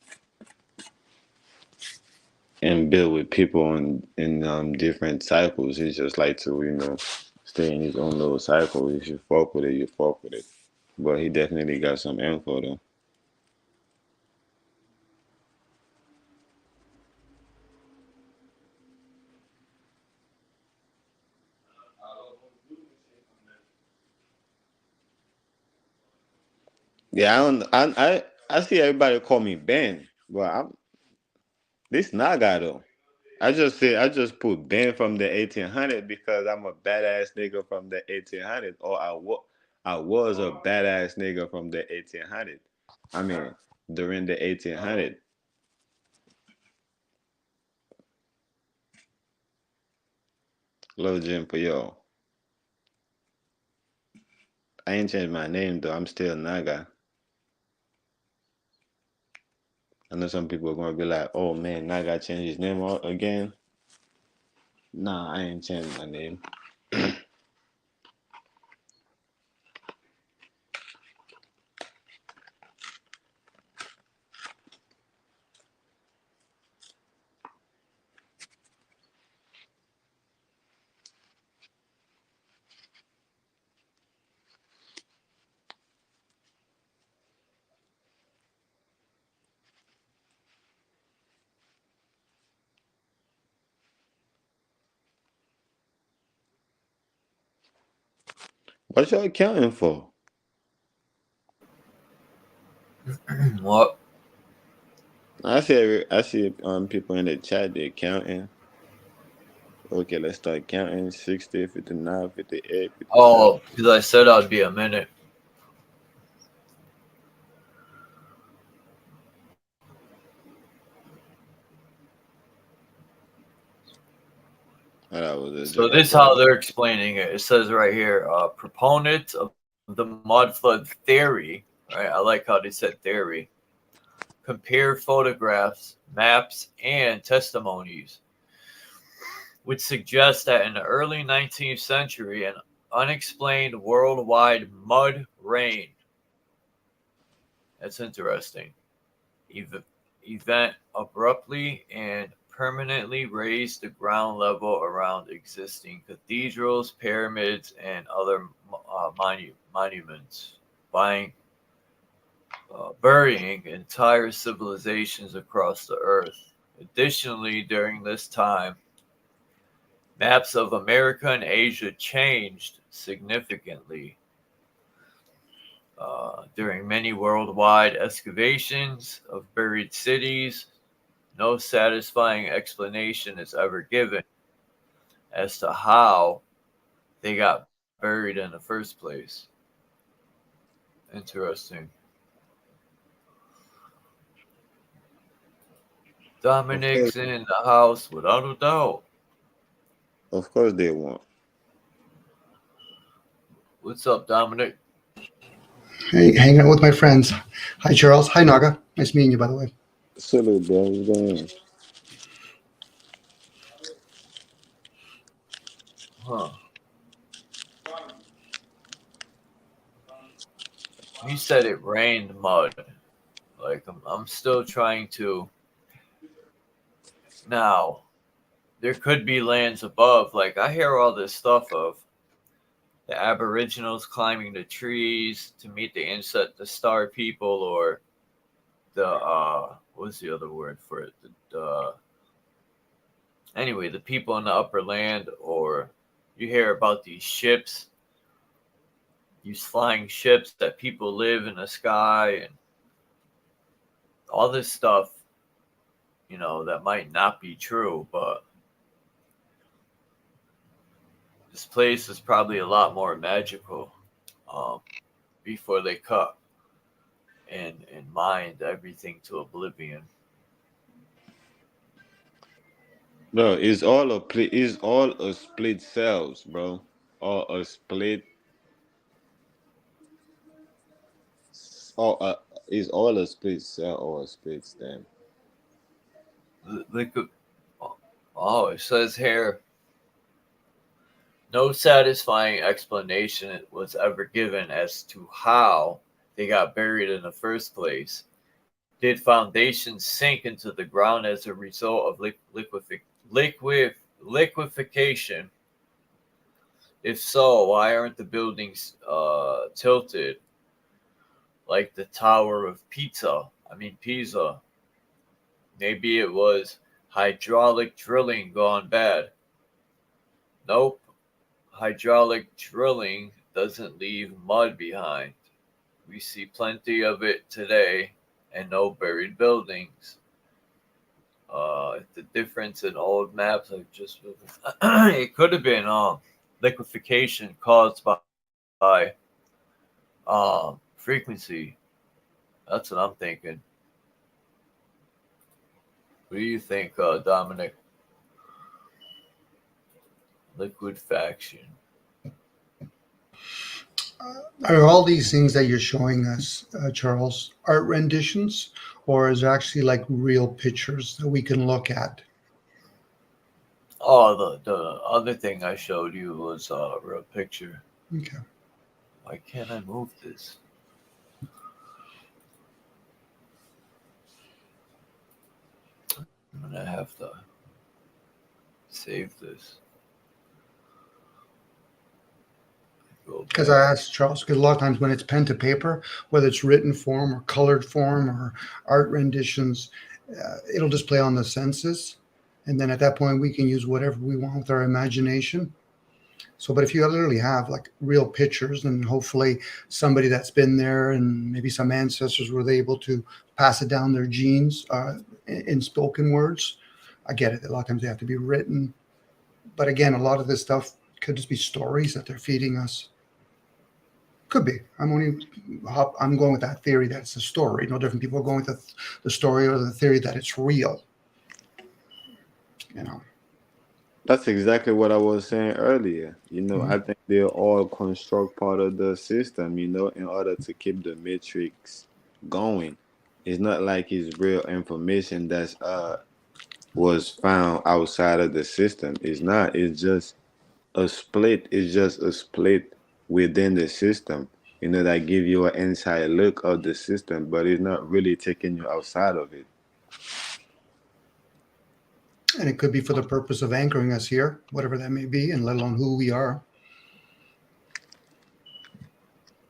and build with people in different cycles. He just like to, you know, stay in his own little cycle. If you fuck with it, you fuck with it. But he definitely got some info though. Yeah, I see everybody call me Ben, but I'm this Naga though. I just put Ben from the 1800 because I'm a badass nigga from the 1800, or I was a badass nigga from the 1800. I mean, during the 1800. Lil Jim for yo. I ain't changed my name though. I'm still Naga. I know some people are gonna be like, "Oh man, Naga changed his name again." Nah, I ain't changed my name. What y'all counting for? What? I see people in the chat they're counting. Okay, let's start counting. 60, 59, 58, 57. Oh, because I said I'd be a minute. Oh, that was a So joke. I this is thought how they're explaining it. It says right here, proponents of the mud flood theory, right? I like how they said theory. Compare photographs, maps, and testimonies, which suggest that in the early 19th century, an unexplained worldwide mud rain. That's interesting. Event abruptly and permanently raised the ground level around existing cathedrals, pyramids, and other monuments, burying entire civilizations across the earth. Additionally, during this time, maps of America and Asia changed significantly. During many worldwide excavations of buried cities, no satisfying explanation is ever given as to how they got buried in the first place. Interesting. Dominic's in the house without a doubt. of course they won't. What's up, Dominic? Hey, hanging out with my friends. Hi, Charles. Hi, Naga. Nice meeting you, by the way. Salute, bro. What's going on? Huh. You said it rained mud. Like, I'm still trying to. Now, there could be lands above. Like, I hear all this stuff of the Aboriginals climbing the trees to meet the star people, or the what's the other word for it? Anyway, the people in the upper land, or you hear about these ships, these flying ships that people live in the sky, and all this stuff, that might not be true, but this place is probably a lot more magical before they cut and mined everything to oblivion. Bro, it's all a split cells, bro. All a split is all a split cell or a split stem? Liquid. Oh, it says here. No satisfying explanation was ever given as to how they got buried in the first place. Did foundations sink into the ground as a result of liquefaction? If so, why aren't the buildings tilted like the Tower of Pisa? Maybe it was hydraulic drilling gone bad. Nope. Hydraulic drilling doesn't leave mud behind. We see plenty of it today and no buried buildings. The difference in old maps, it could have been liquefaction caused by frequency. That's what I'm thinking. What do you think, Dominic? Liquefaction. Are all these things that you're showing us, Charles, art renditions, or is it actually like real pictures that we can look at? Oh, the other thing I showed you was a real picture. Okay. Why can't I move this? I'm gonna have to save this. Because I asked Charles, because a lot of times when it's pen to paper, whether it's written form or colored form or art renditions, it'll just play on the senses. And then at that point, we can use whatever we want with our imagination. So, but if you literally have like real pictures, then hopefully somebody that's been there and maybe some ancestors were able to pass it down their genes in spoken words. I get it. A lot of times they have to be written. But again, a lot of this stuff could just be stories that they're feeding us. Could be. I'm going with that theory that it's a story. No different people are going with the story or the theory that it's real. You know. That's exactly what I was saying earlier. I think they all construct part of the system, in order to keep the matrix going. It's not like it's real information that's was found outside of the system. It's not. It's just a split. It's just a split within the system, that give you an inside look of the system, but it's not really taking you outside of it. And it could be for the purpose of anchoring us here, whatever that may be, and let alone who we are.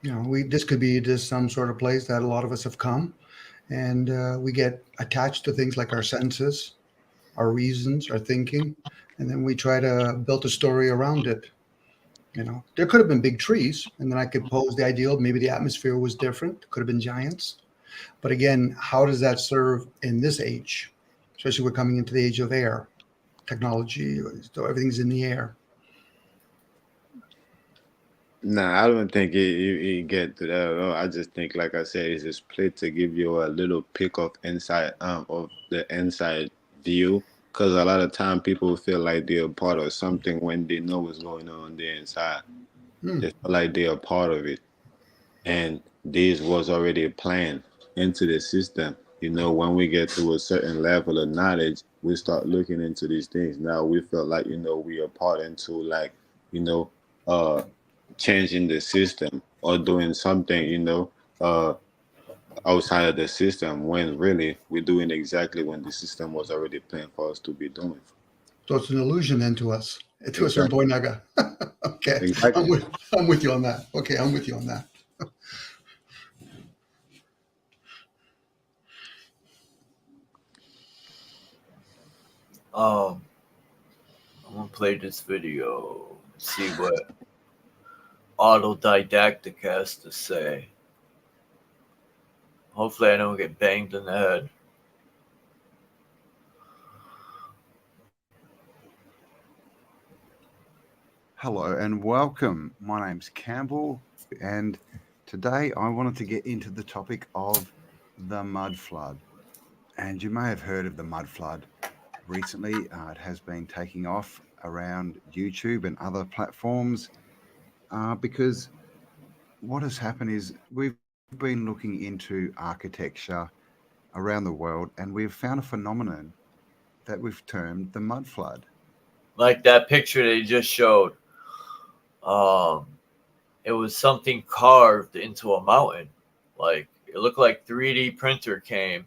This could be just some sort of place that a lot of us have come, and we get attached to things like our senses, our reasons, our thinking, and then we try to build a story around it. There could have been big trees, and then I could pose the ideal, maybe the atmosphere was different, could have been giants. But again, how does that serve in this age? Especially we're coming into the age of air, technology, so everything's in the air. Nah, I don't think it get to that at all. I just think, like I said, it's a split to give you a little pick of inside of the inside view. Because a lot of time people feel like they're a part of something when they know what's going on the inside. They feel like they're a part of it. And this was already planned into the system. When we get to a certain level of knowledge, we start looking into these things. Now we feel like, we are part into like, changing the system or doing something, outside of the system, when really we're doing exactly when the system was already planned for us to be doing. So it's an illusion then to us, to a certain point, Naga. Okay, exactly. I'm with you on that. Okay, I'm with you on that. I'm gonna play this video, see what Autodidactic has to say. Hopefully I don't get banged in the head. Hello and welcome. My name's Campbell, and today I wanted to get into the topic of the mud flood. And you may have heard of the mud flood recently. It has been taking off around YouTube and other platforms because what has happened is we've been looking into architecture around the world, and we've found a phenomenon that we've termed the mud flood. Like that picture they just showed. It was something carved into a mountain. Like it looked like 3D printer came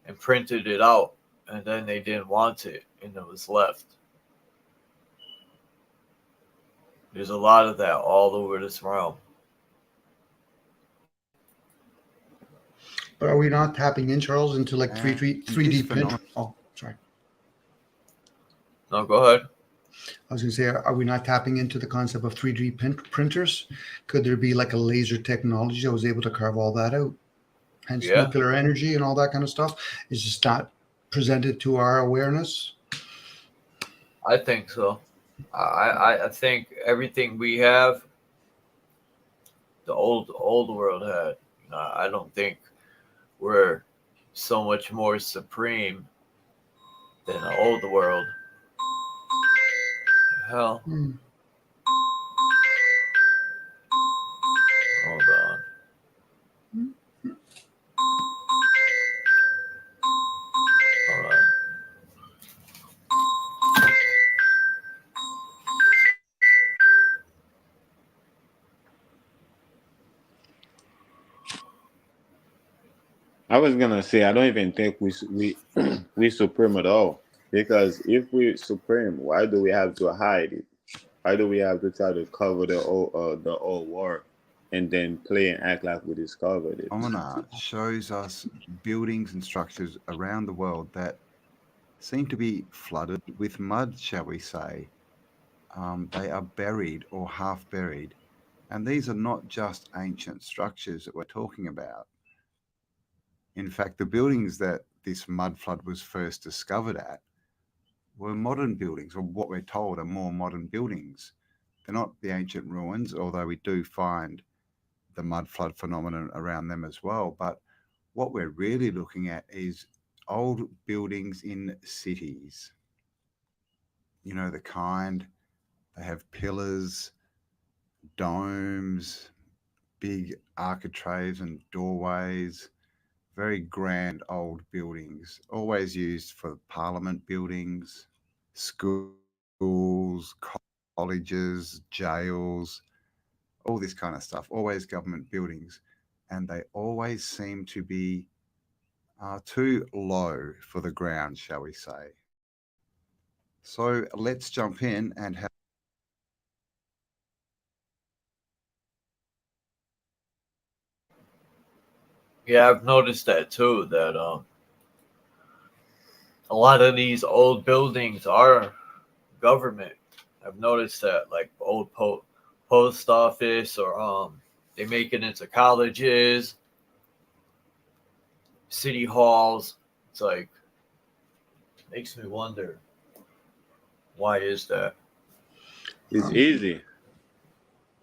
and printed it out, and then they didn't want it, and it was left. There's a lot of that all over this realm. But are we not tapping in, Charles, into like And 3D this print? phenomenon, Oh, sorry. No, go ahead. I was going to say, are we not tapping into the concept of 3D printers? Could there be like a laser technology that was able to carve all that out? Hence, Yeah. nuclear energy and all that kind of stuff is just not presented to our awareness. I think so. I think everything we have, the old world had. I don't think we're so much more supreme than the old world. Hell, Hmm. hold on. Hold on. I was gonna say I don't even think we supreme at all, because if we supreme, why do we have to hide it? Why do we have to try to cover the old war and then play and act like we discovered it? phenomena shows us buildings and structures around the world that seem to be flooded with mud, shall we say. They are buried or half buried. And these are not just ancient structures that we're talking about. In fact, the buildings that this mud flood was first discovered at were modern buildings, or what we're told are more modern buildings. They're not the ancient ruins, although we do find the mud flood phenomenon around them as well. But what we're really looking at is old buildings in cities. You know, the kind, they have pillars, domes, big architraves and doorways, very grand old buildings, always used for parliament buildings, schools, colleges, jails, all this kind of stuff, always government buildings. And they always seem to be too low for the ground, shall we say. So let's jump in and have. Yeah, I've noticed that too. That a lot of these old buildings are government. I've noticed that, like old post office, or they make it into colleges, city halls. It's like makes me wonder, why is that? It's easy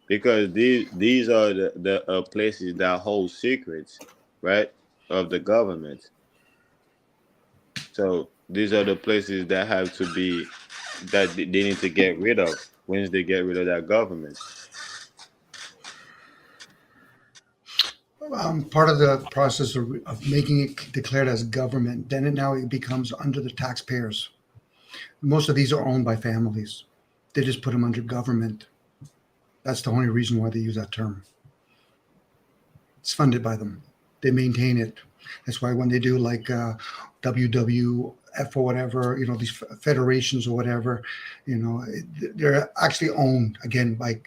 because these are the places that hold secrets, right, of the government. So these are the places that have to be that they need to get rid of once they get rid of that government. Part of the process of making it declared as government, then it becomes under the taxpayers. Most of these are owned by families. They just put them under government. That's the only reason why they use that term. It's funded by them. They maintain it. That's why when they do like WWF or whatever, these federations or whatever, they're actually owned again by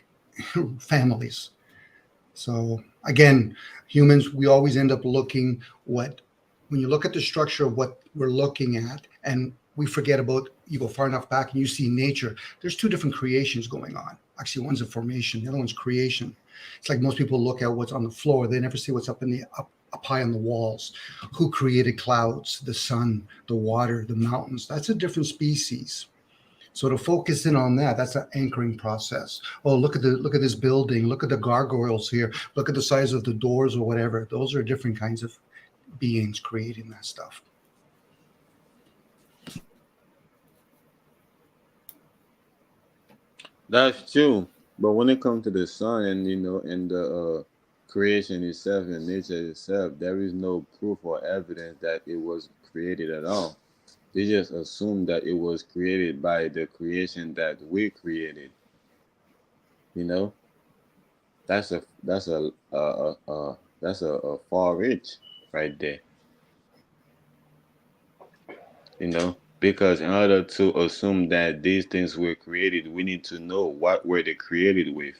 families. So again, humans, we always end up looking when you look at the structure of what we're looking at, and we forget about, you go far enough back and you see nature, there's two different creations going on. Actually, one's a formation, the other one's creation. It's like most people look at what's on the floor. They never see what's up high on the walls. Who created clouds, the sun, the water, the mountains? That's a different species. So to focus in on that, that's an anchoring process. Oh, look at this building. Look at the gargoyles here. Look at the size of the doors or whatever. Those are different kinds of beings creating that stuff. That's true. But when it comes to the sun and and creation itself and nature itself, there is no proof or evidence that it was created at all. They just assume that it was created by the creation that we created. You know, that's a far reach right there. You know, because in order to assume that these things were created, we need to know what were they created with.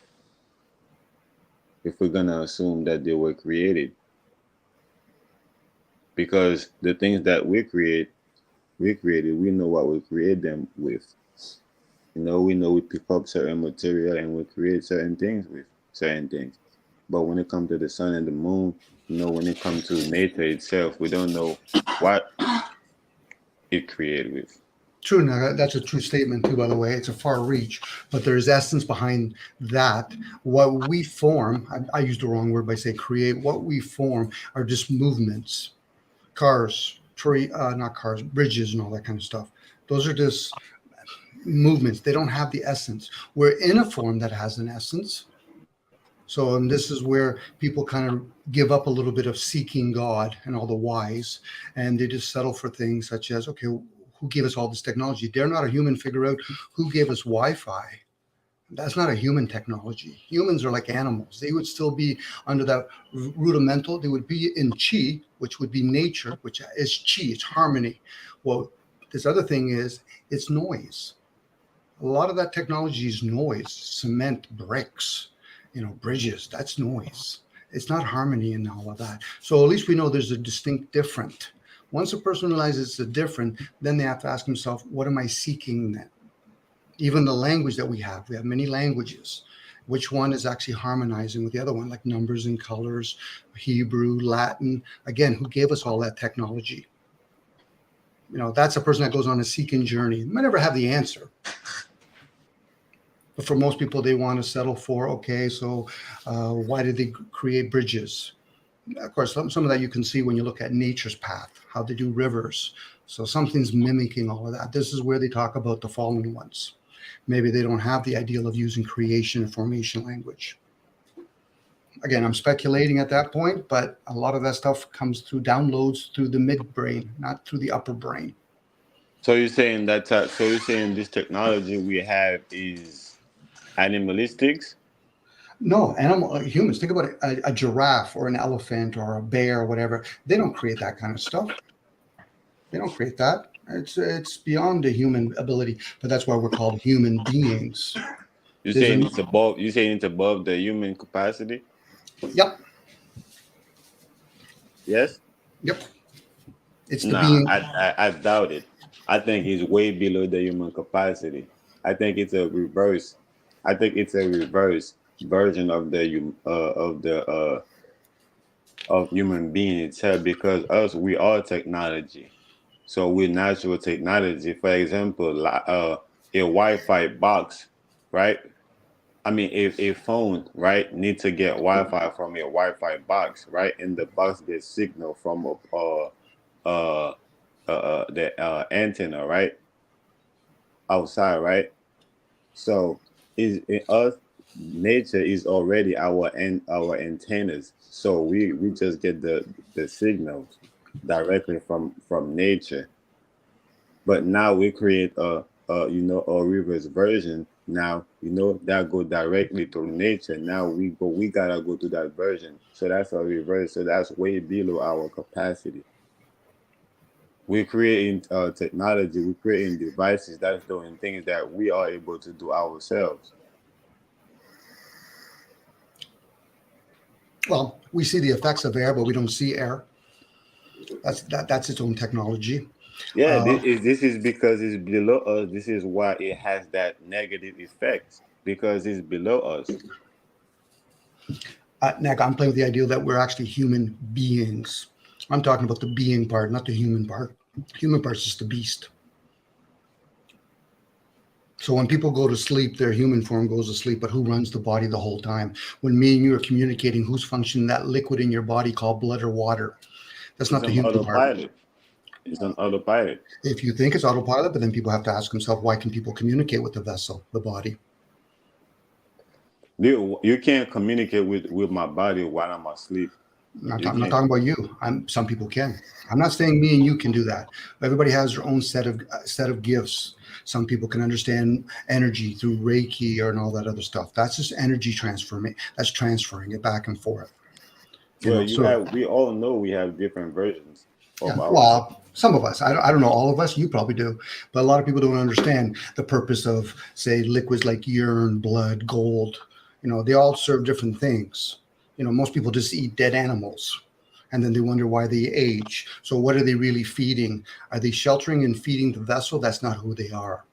If we're gonna assume that they were created, because the things that we created, we know what we create them with. You know, we know we pick up certain material and we create certain things with certain things. But when it comes to the sun and the moon, you know, when it comes to nature itself, we don't know what it created with. True. Now, that's a true statement too, by the way. It's a far reach, but there's essence behind that. What we form, I used the wrong word by saying create. What we form are just movements, cars, not cars, bridges and all that kind of stuff. Those are just movements. They don't have the essence. We're in a form that has an essence. So, and this is where people kind of give up a little bit of seeking God and all the whys, and they just settle for things such as, okay, who gave us all this technology? Dare not a human figure out who gave us Wi-Fi. That's not a human technology. Humans are like animals. They would still be under that rudimental. They would be in chi, which would be nature, which is chi, it's harmony. Well, this other thing is, it's noise. A lot of that technology is noise, cement, bricks, bridges, that's noise. It's not harmony and all of that. So at least we know there's a distinct different. Once a person realizes it's a different, then they have to ask themselves, what am I seeking then? Even the language that we have many languages. Which one is actually harmonizing with the other one, like numbers and colors, Hebrew, Latin? Again, who gave us all that technology? That's a person that goes on a seeking journey. Might never have the answer. But for most people, they want to settle for, okay, so why did they create bridges? Of course, some of that you can see when you look at nature's path, how they do rivers. So something's mimicking all of that. This is where they talk about the fallen ones. Maybe they don't have the ideal of using creation and formation language. Again, I'm speculating at that point, but a lot of that stuff comes through downloads through the midbrain, not through the upper brain. So you're saying this technology we have is animalistics? No, humans. Think about it. A giraffe or an elephant or a bear or whatever. They don't create that kind of stuff. They don't create that. It's beyond the human ability. But that's why we're called human beings. You're saying it's above the human capacity? Yep. Yes? Yep. It's the being. I doubt it. I think it's way below the human capacity. I think it's a reverse. I think it's a reverse version of of human being itself, because we are technology. So we're natural technology. For example, a Wi-Fi box, right? I mean, a phone, right, needs to get Wi-Fi from a Wi-Fi box, right? And the box gets signal from the antenna, right, outside, right? So nature is already our antennas. So we just get the signals directly from nature. But now we create a reverse version. Now that go directly to nature. Now we gotta go to that version. So that's a reverse. So that's way below our capacity. We're creating technology. We're creating devices that's doing things that we are able to do ourselves. Well, we see the effects of air, but we don't see air. That's its own technology. Yeah, this is because it's below us. This is why it has that negative effect, because it's below us. Nick, I'm playing with the idea that we're actually human beings. I'm talking about the being part, not the human part. Human part is just the beast. So when people go to sleep, their human form goes to sleep, but who runs the body the whole time? When me and you are communicating, who's functioning that liquid in your body called blood or water? That's not the human part. It's an autopilot. If you think it's autopilot, but then people have to ask themselves, why can people communicate with the vessel, the body? You can't communicate with my body while I'm asleep. I'm not talking about you. Some people can. I'm not saying me and you can do that. Everybody has their own set of gifts. Some people can understand energy through Reiki and all that other stuff. That's just energy transferring. That's transferring it back and forth. Well, we all know we have different versions of Yeah, our. well, some of us. I don't know all of us. You probably do, but a lot of people don't understand the purpose of, say, liquids like urine, blood, gold. They all serve different things. Most people just eat dead animals, and then they wonder why they age. So what are they really feeding? Are they sheltering and feeding the vessel? That's not who they are.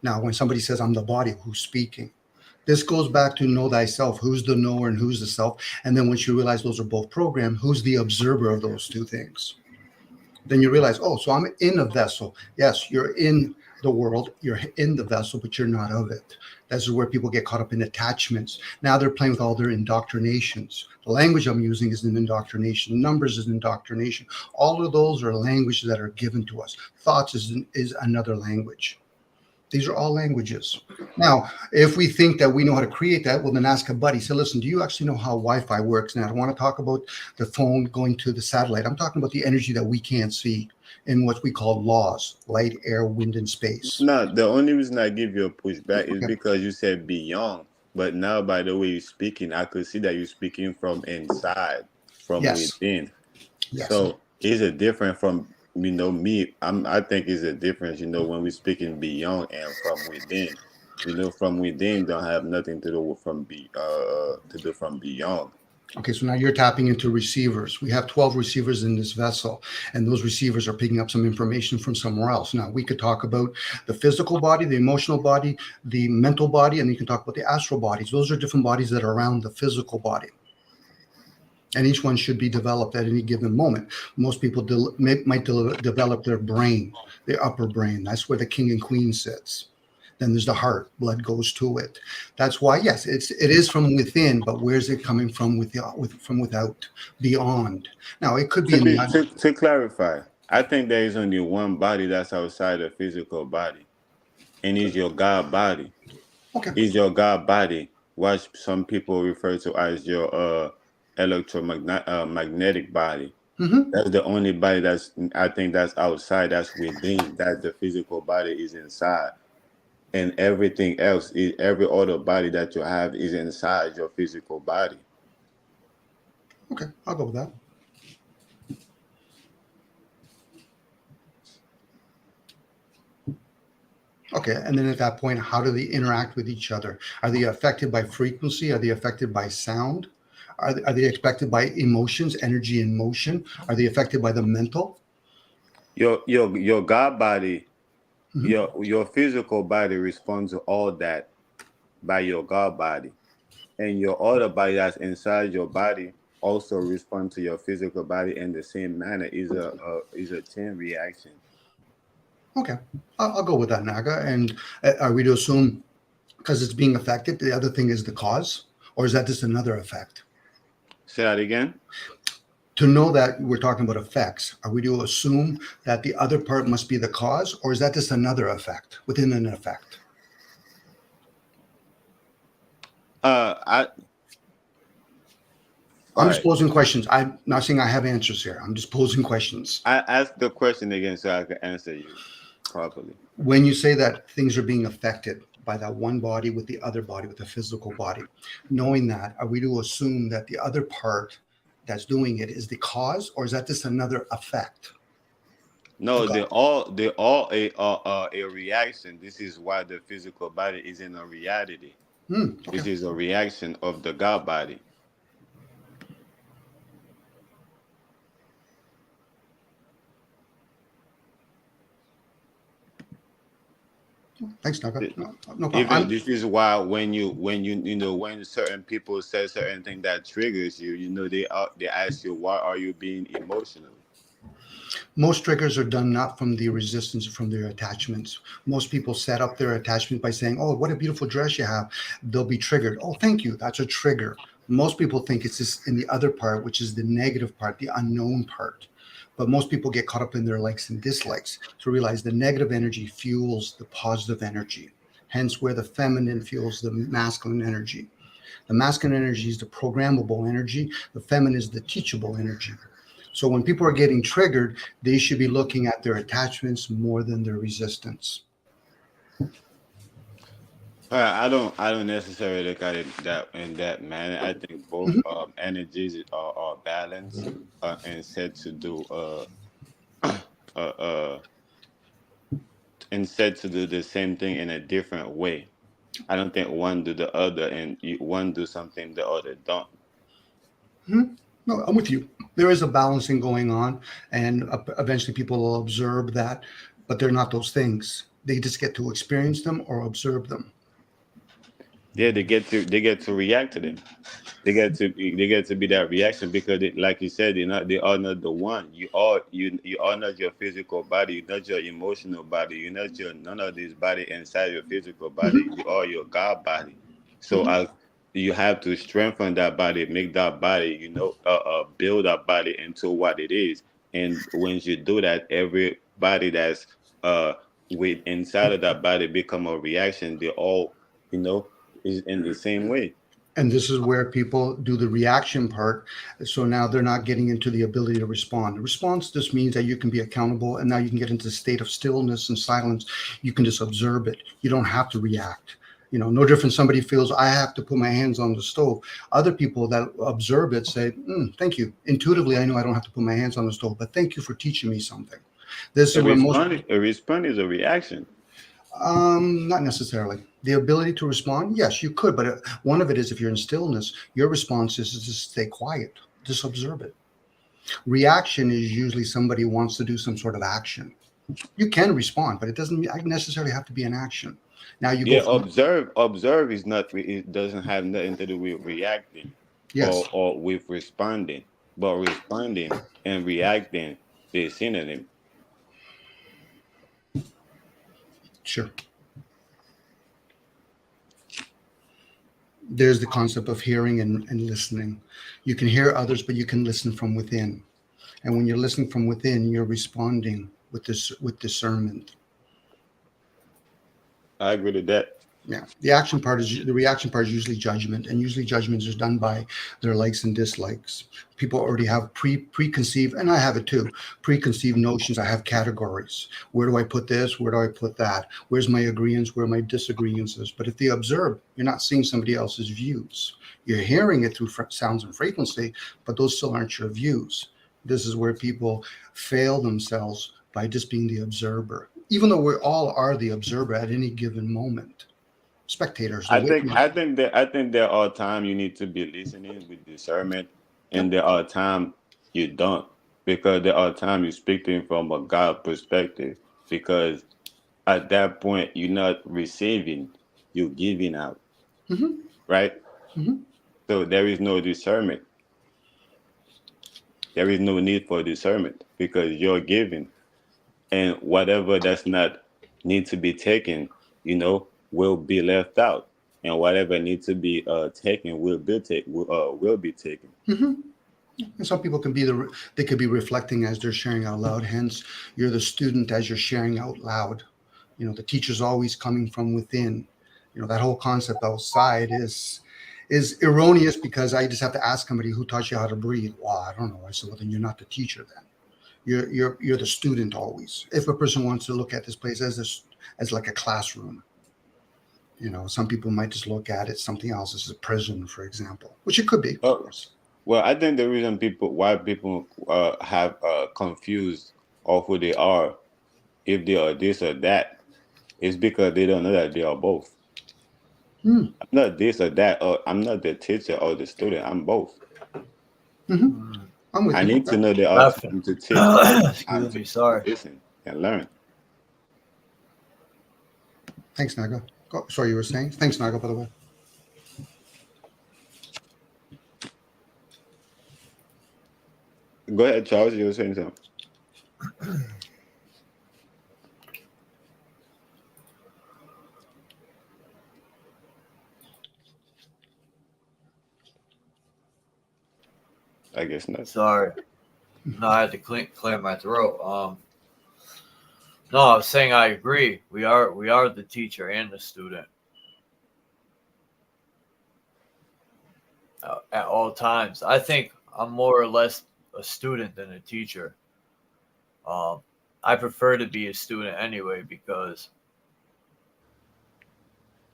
Now, when somebody says, I'm the body, who's speaking? This goes back to know thyself. Who's the knower and who's the self? And then once you realize those are both programmed, who's the observer of those two things? Then you realize, oh, so I'm in a vessel. Yes, you're in the world, you're in the vessel, but you're not of it. That's where people get caught up in attachments. Now they're playing with all their indoctrinations. The language I'm using is an indoctrination. Numbers is an indoctrination. All of those are languages that are given to us. Thoughts is another language. These are all languages. Now, if we think that we know how to create that, well, then ask a buddy. Say, listen, do you actually know how Wi-Fi works? Now, I don't want to talk about the phone going to the satellite. I'm talking about the energy that we can't see in what we call laws: light, air, wind, and space. No, the only reason I give you a pushback is because you said beyond. But now, by the way you're speaking, I could see that you're speaking from inside, from within. Yes. So is it different from me? I think it's a difference, when we're speaking beyond and from within. From within don't have nothing to do from beyond. Okay, so now you're tapping into receivers. We have 12 receivers in this vessel, and those receivers are picking up some information from somewhere else. Now, we could talk about the physical body, the emotional body, the mental body, and you can talk about the astral bodies. Those are different bodies that are around the physical body. And each one should be developed at any given moment. Most people might develop their brain, their upper brain. That's where the king and queen sits. Then there's the heart. Blood goes to it. That's why, yes, it is from within, but where's it coming from from without, beyond? Now, it could be to clarify, I think there is only one body that's outside the physical body, and it's your God body. Okay. It's your God body, what some people refer to as your electromagnetic body. Mm-hmm. That's the only body that's outside, that's within, that the physical body is inside. And everything else, every other body that you have is inside your physical body. Okay, I'll go with that. Okay, and then at that point, how do they interact with each other? Are they affected by frequency? Are they affected by sound? Are they affected by emotions, energy and motion? Are they affected by the mental? Your God body, mm-hmm. your physical body responds to all that by your God body, and your other body that's inside your body also responds to your physical body in the same manner. Is a chain reaction. Okay, I'll go with that, Naga. And are we to assume because it's being affected, the other thing is the cause, or is that just another effect? Say that again. To know that we're talking about effects, are we to assume that the other part must be the cause, or is that just another effect within an effect? I'm just posing questions. I'm not saying I have answers here. I'm just posing questions. I ask the question again so I can answer you properly. When you say that things are being affected by that one body with the other body, with the physical body, knowing that, are we to assume that the other part that's doing it is the cause, or is that just another effect? No, they're all a reaction. This is why the physical body isn't a reality. Okay. This is a reaction of the God body. Thanks, Naga. No problem. This is why when certain people say certain thing that triggers you, they ask you, why are you being emotional? Most triggers are done not from the resistance, from their attachments. Most people set up their attachment by saying, oh, what a beautiful dress you have. They'll be triggered. Oh, thank you. That's a trigger. Most people think it's just in the other part, which is the negative part, the unknown part. But most people get caught up in their likes and dislikes to realize the negative energy fuels the positive energy. Hence where the feminine fuels the masculine energy. The masculine energy is the programmable energy. The feminine is the teachable energy. So when people are getting triggered, they should be looking at their attachments more than their resistance. I don't necessarily look at it that in that manner. I think both energies are balanced and said to do uh, uh, and said to do the same thing in a different way. I don't think one do the other, and one do something the other don't. No, I'm with you. There is a balancing going on, and eventually people will observe that, but they're not those things. They just get to experience them or observe them. Yeah, they get to react to them. They get to be that reaction because, like you said, they are not the one. You are not your physical body. You're not your emotional body. You're not your none of this body inside your physical body. You are your God body. So you have to strengthen that body, make that body, build that body into what it is. And when you do that, everybody that's with inside of that body become a reaction. They all, is in the same way. And this is where people do the reaction part. So now they're not getting into the ability to respond. Response just means that you can be accountable, and now you can get into the state of stillness and silence. You can just observe it. You don't have to react. No different. Somebody feels I have to put my hands on the stove. Other people that observe it say, thank you. Intuitively, I know I don't have to put my hands on the stove, but thank you for teaching me something. This is where a response is a reaction. Not necessarily. The ability to respond, yes, you could, but one of it is if you're in stillness, your response is to stay quiet, just observe it. Reaction is usually somebody wants to do some sort of action. You can respond, but it doesn't necessarily have to be an action. Now you go observe is not. It doesn't have nothing to do with reacting, yes, or with responding. But responding and reacting is synonym. Sure. There's the concept of hearing and listening. You can hear others, but you can listen from within. And when you're listening from within, you're responding with discernment. I agree with that. Yeah. The reaction part is usually judgment, and usually judgments are done by their likes and dislikes. People already have preconceived, and I have it too, preconceived notions. I have categories. Where do I put this? Where do I put that? Where's my agreements? Where are my disagreements? But if they observe, you're not seeing somebody else's views. You're hearing it through sounds and frequency, but those still aren't your views. This is where people fail themselves by just being the observer, even though we all are the observer at any given moment. Spectators. I think there are times you need to be listening with discernment, and there are times you don't, because there are times you speak to him from a God perspective, because at that point you're not receiving, you're giving out, right? So there is no discernment. There is no need for discernment because you're giving, and whatever that's not need to be taken, will be left out, and whatever needs to be taken will be taken. And some people they could be reflecting as they're sharing out loud. Hence, you're the student as you're sharing out loud. The teacher's always coming from within. That whole concept outside is erroneous, because I just have to ask somebody who taught you how to breathe. Well, I don't know. I said, well, then you're not the teacher. Then you're the student always. If a person wants to look at this place as like a classroom. Some people might just look at it something else. This is a prison, for example, which it could be, of course. Well, I think the reason why people have confused of who they are, if they are this or that, is because they don't know that they are both. I'm not this or that, or I'm not the teacher or the student. I'm both. I need to know the option to teach. Excuse me, sorry. Listen and learn. Thanks, Naga. Sorry, you were saying? Thanks, Naga, by the way. Go ahead, Charles. You were saying something. I guess not. Sorry. No, I had to clear my throat. No, I was saying I agree. We are the teacher and the student. at all times. I think I'm more or less a student than a teacher. I prefer to be a student anyway, because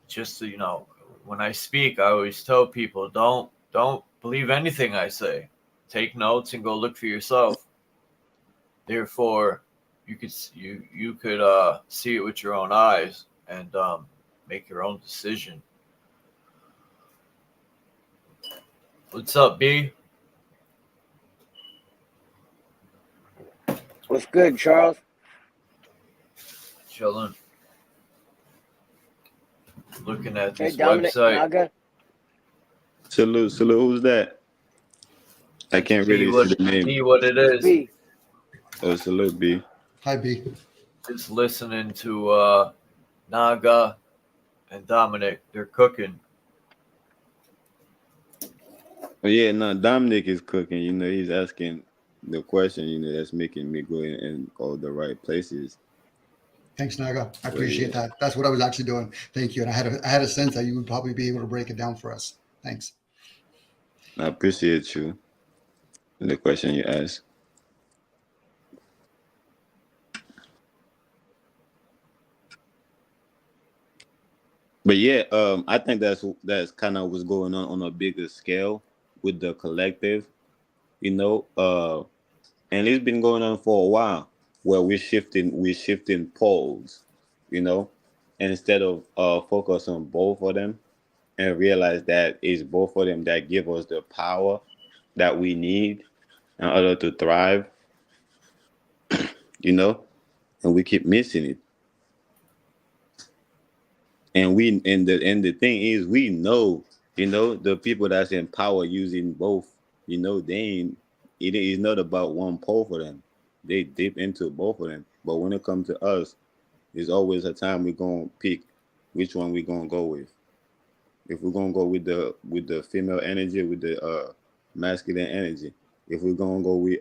just so you know, when I speak, I always tell people, don't believe anything I say. Take notes and go look for yourself. Therefore, you could see it with your own eyes and make your own decision. What's up, B? What's good, Charles? Chilling. Looking at Hey, this Dominic, website. Naga. Salute. Who's that? I can't really see the name. B, what it is. B. Oh, salute, B. Hi, B. Just listening to Naga and Dominic. They're cooking. Oh, yeah, no, Dominic is cooking. You know, he's asking the question, you know, that's making me go in all the right places. Thanks, Naga. I appreciate that. That's what I was actually doing. Thank you. And I had a sense that you would probably be able to break it down for us. Thanks. I appreciate you and the question you asked. But yeah, I think that's kind of what's going on a bigger scale with the collective, you know, and it's been going on for a while, where we're shifting poles, you know, and instead of focus on both of them and realize that it's both of them that give us the power that we need in order to thrive, you know, and we keep missing it. And the thing is, we know, you know, the people that's in power using both, you know, it is not about one pole for them. They dip into both of them. But when it comes to us, there's always a time we're gonna pick which one we're gonna go with. If we're gonna go with the female energy, with the masculine energy. If we're gonna go with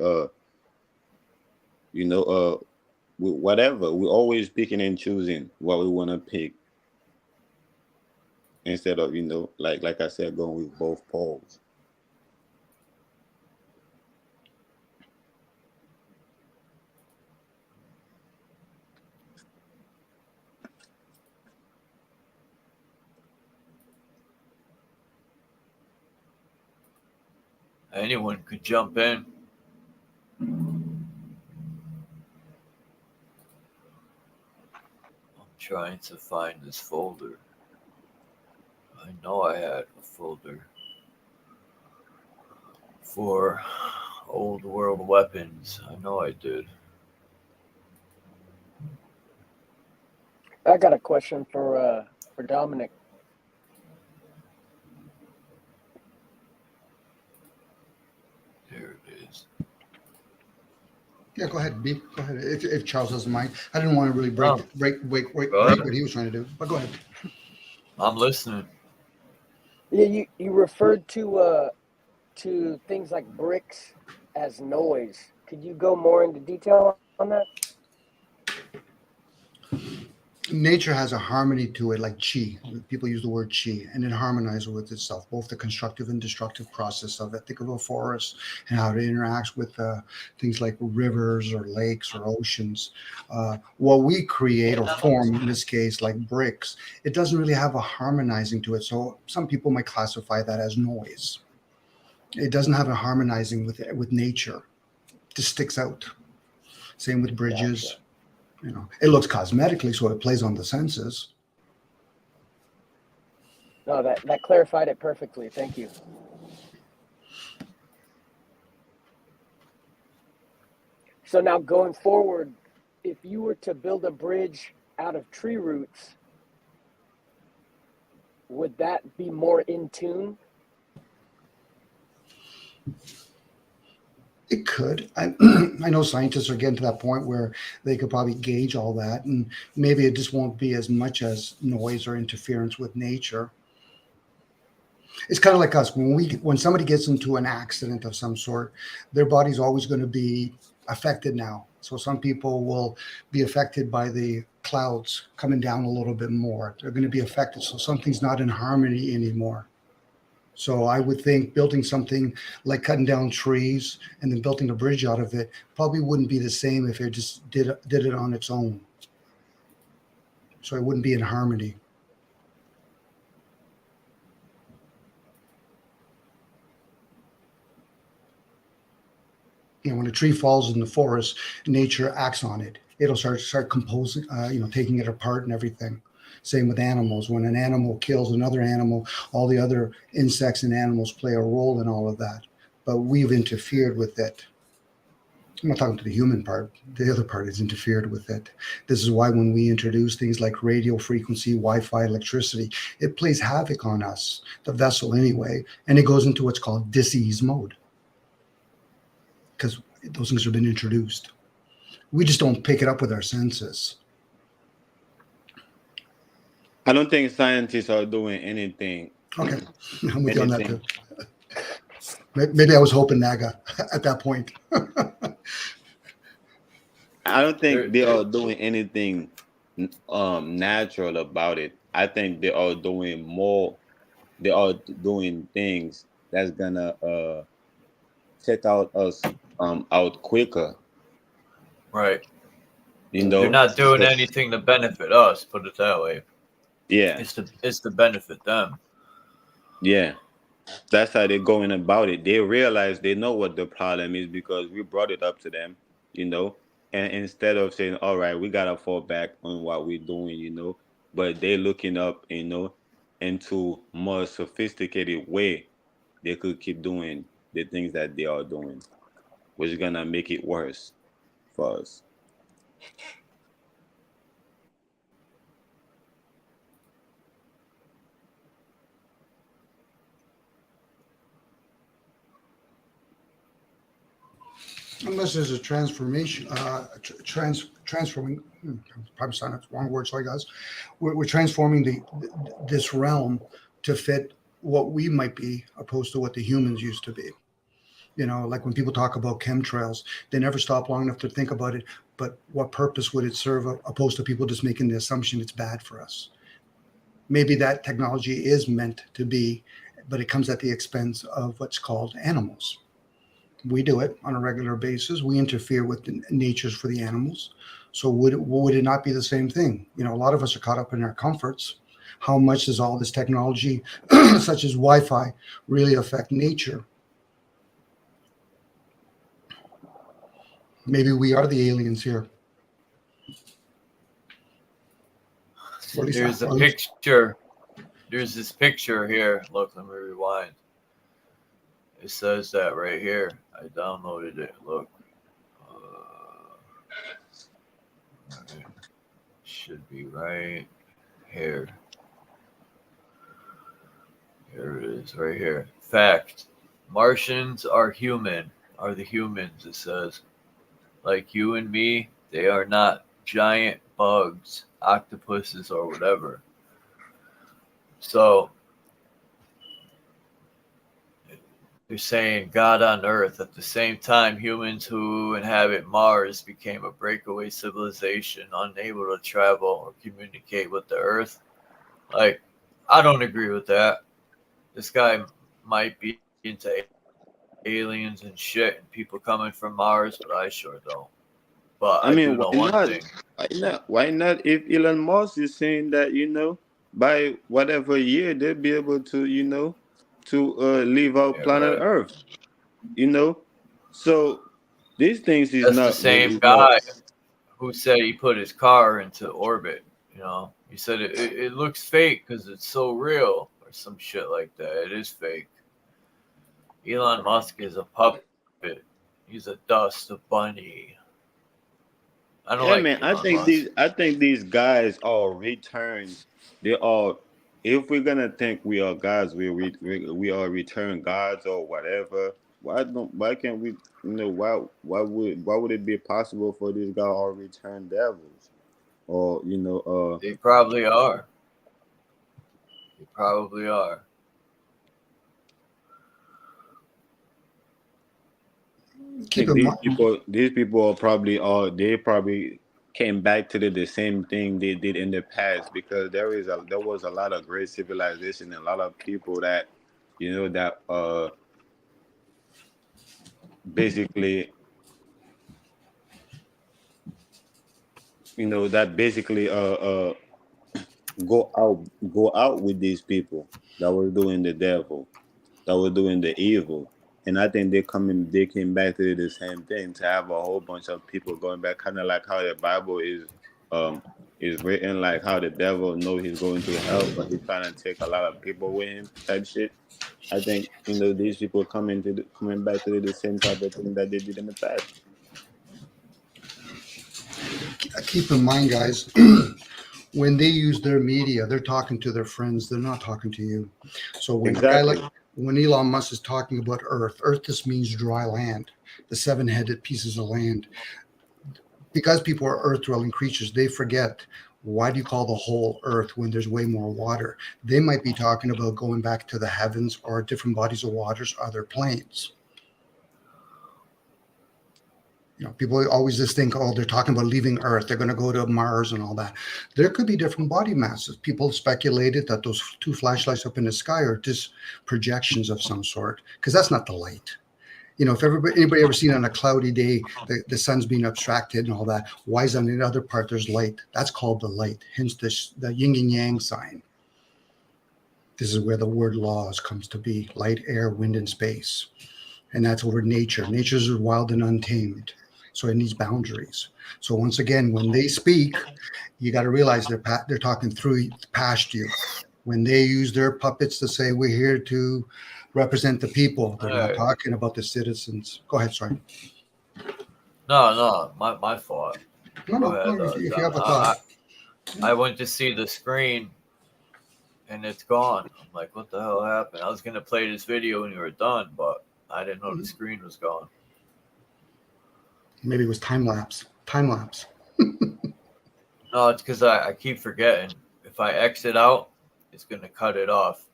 with whatever, we're always picking and choosing what we wanna pick. Instead of, you know, like I said, going with both poles. Anyone could jump in. I'm trying to find this folder. I know I had a folder for old world weapons. I know I did. I got a question for Dominic. There it is. Yeah, go ahead, B. Go ahead. If Charles doesn't mind. I didn't want to really break what he was trying to do. But go ahead. I'm listening. Yeah, you referred to things like bricks as noise. Could you go more into detail on that? Nature has a harmony to it, like chi. People use the word chi, and it harmonizes with itself, both the constructive and destructive process of it. Think of a forest and how it interacts with things like rivers or lakes or oceans. What we create or form, in this case, like bricks, it doesn't really have a harmonizing to it. So some people might classify that as noise. It doesn't have a harmonizing with nature. It just sticks out. Same with bridges. Gotcha. You know, it looks cosmetically, so it plays on the senses. No, that clarified it perfectly. Thank you. So now going forward, if you were to build a bridge out of tree roots, would that be more in tune? It could. I know scientists are getting to that point where they could probably gauge all that, and maybe it just won't be as much as noise or interference with nature. It's kind of like us. When somebody gets into an accident of some sort, their body's always going to be affected now. So some people will be affected by the clouds coming down a little bit more. They're going to be affected. So something's not in harmony anymore. So I would think building something like cutting down trees and then building a bridge out of it probably wouldn't be the same if it just did it on its own. So it wouldn't be in harmony. You know, when a tree falls in the forest, nature acts on it. It'll start composing, taking it apart and everything. Same with animals. When an animal kills another animal, all the other insects and animals play a role in all of that. But we've interfered with it. I'm not talking to the human part. The other part is interfered with it. This is why when we introduce things like radio frequency, Wi-Fi, electricity, it plays havoc on us, the vessel anyway, and it goes into what's called dis-ease mode because those things have been introduced. We just don't pick it up with our senses. I don't think scientists are doing anything. Okay, I'm with you on that too. Maybe I was hoping NAGA at that point. I don't think they are doing anything natural about it. I think they are doing more. They are doing things that's gonna take us out quicker. Right. You know, they're not doing anything to benefit us. Put it that way. Yeah. It's to benefit them. Yeah. That's how they're going about it. They realize they know what the problem is because we brought it up to them, you know. And instead of saying, all right, we got to fall back on what we're doing, you know, but they're looking up, you know, into more sophisticated way they could keep doing the things that they are doing, which is going to make it worse for us. Unless there's a transformation, transforming. Probably sound that's the wrong word. Sorry, guys. We're transforming this realm to fit what we might be, opposed to what the humans used to be. You know, like when people talk about chemtrails, they never stop long enough to think about it. But what purpose would it serve, opposed to people just making the assumption it's bad for us? Maybe that technology is meant to be, but it comes at the expense of what's called animals. We do it on a regular basis. We interfere with the natures for the animals. So would it not be the same thing? You know, a lot of us are caught up in our comforts. How much does all this technology, such as Wi-Fi, really affect nature? Maybe we are the aliens here. There's a picture. There's this picture here. Look, let me rewind. It says that right here. I downloaded it. Look. It should be right here. Here it is, right here. Fact. Martians are human. Are the humans, it says. Like you and me, they are not giant bugs, octopuses, or whatever. So they're saying God on Earth. At the same time, humans who inhabit Mars became a breakaway civilization, unable to travel or communicate with the Earth. Like, I don't agree with that. This guy might be into aliens and shit and people coming from Mars, but I sure don't. But I mean, why not? Why not? If Elon Musk is saying that, you know, by whatever year they'll be able to, you know, to leave our planet Earth, you know. So these things is that's not the same guy who said he put his car into orbit. You know, he said it looks fake because it's so real or some shit like that. It is fake. Elon Musk is a puppet. He's a dust bunny. I don't like man. Elon I think these guys are returns. They are. If we're gonna think we are gods, we are return gods or whatever. Why can't we? You know, why would it be possible for these guys or return devils? Or you know, they probably are. They probably are. These people are probably came back to the same thing they did in the past because there was a lot of great civilization and a lot of people that you know, that basically, you know, that basically go out with these people that were doing the devil, that were doing the evil. And I think they came back to the same thing, to have a whole bunch of people going back, kind of like how the Bible is written, like how the devil know he's going to hell, but he's trying to take a lot of people with him, type shit. I think, you know, these people coming back to do the same type of thing that they did in the past. Keep in mind, guys, when they use their media, they're talking to their friends. They're not talking to you. So when a guy Exactly. like when Elon Musk is talking about Earth just means dry land, the 7-headed pieces of land. Because people are earth-dwelling creatures, they forget, why do you call the whole Earth when there's way more water? They might be talking about going back to the heavens or different bodies of waters, other planes. You know, people always just think, oh, they're talking about leaving Earth. They're going to go to Mars and all that. There could be different body masses. People speculated that those 2 flashlights up in the sky are just projections of some sort, because that's not the light. You know, if anybody ever seen on a cloudy day, the sun's being abstracted and all that, why is on the other part there's light? That's called the light, hence the yin and yang sign. This is where the word laws comes to be: light, air, wind, and space. And that's over nature. Nature is wild and untamed, so it needs boundaries. So once again, when they speak, you got to realize they're talking past you. When they use their puppets to say, we're here to represent the people, they're not talking about the citizens. Go ahead, sorry. No, my fault. No, if you have a thought. I went to see the screen and it's gone. I'm like, what the hell happened? I was going to play this video when you were done, but I didn't know the screen was gone. Maybe it was time lapse. No, it's because I keep forgetting. If I exit out, it's going to cut it off.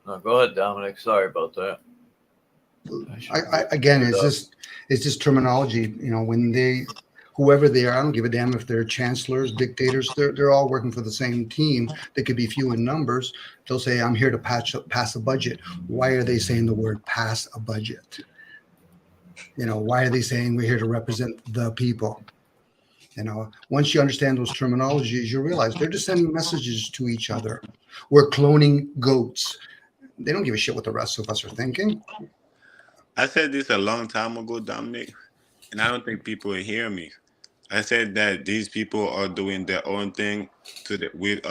No, go ahead, Dominic. Sorry about that. Again, it's just terminology. You know, when whoever they are, I don't give a damn if they're chancellors, dictators. They're all working for the same team. They could be few in numbers. They'll say, I'm here to pass a budget. Why are they saying the word pass a budget? You know, why are they saying we're here to represent the people? You know, once you understand those terminologies, you realize they're just sending messages to each other. We're cloning goats. They don't give a shit what the rest of us are thinking. I said this a long time ago, Dominic, and I don't think people hear me. I said that these people are doing their own thing with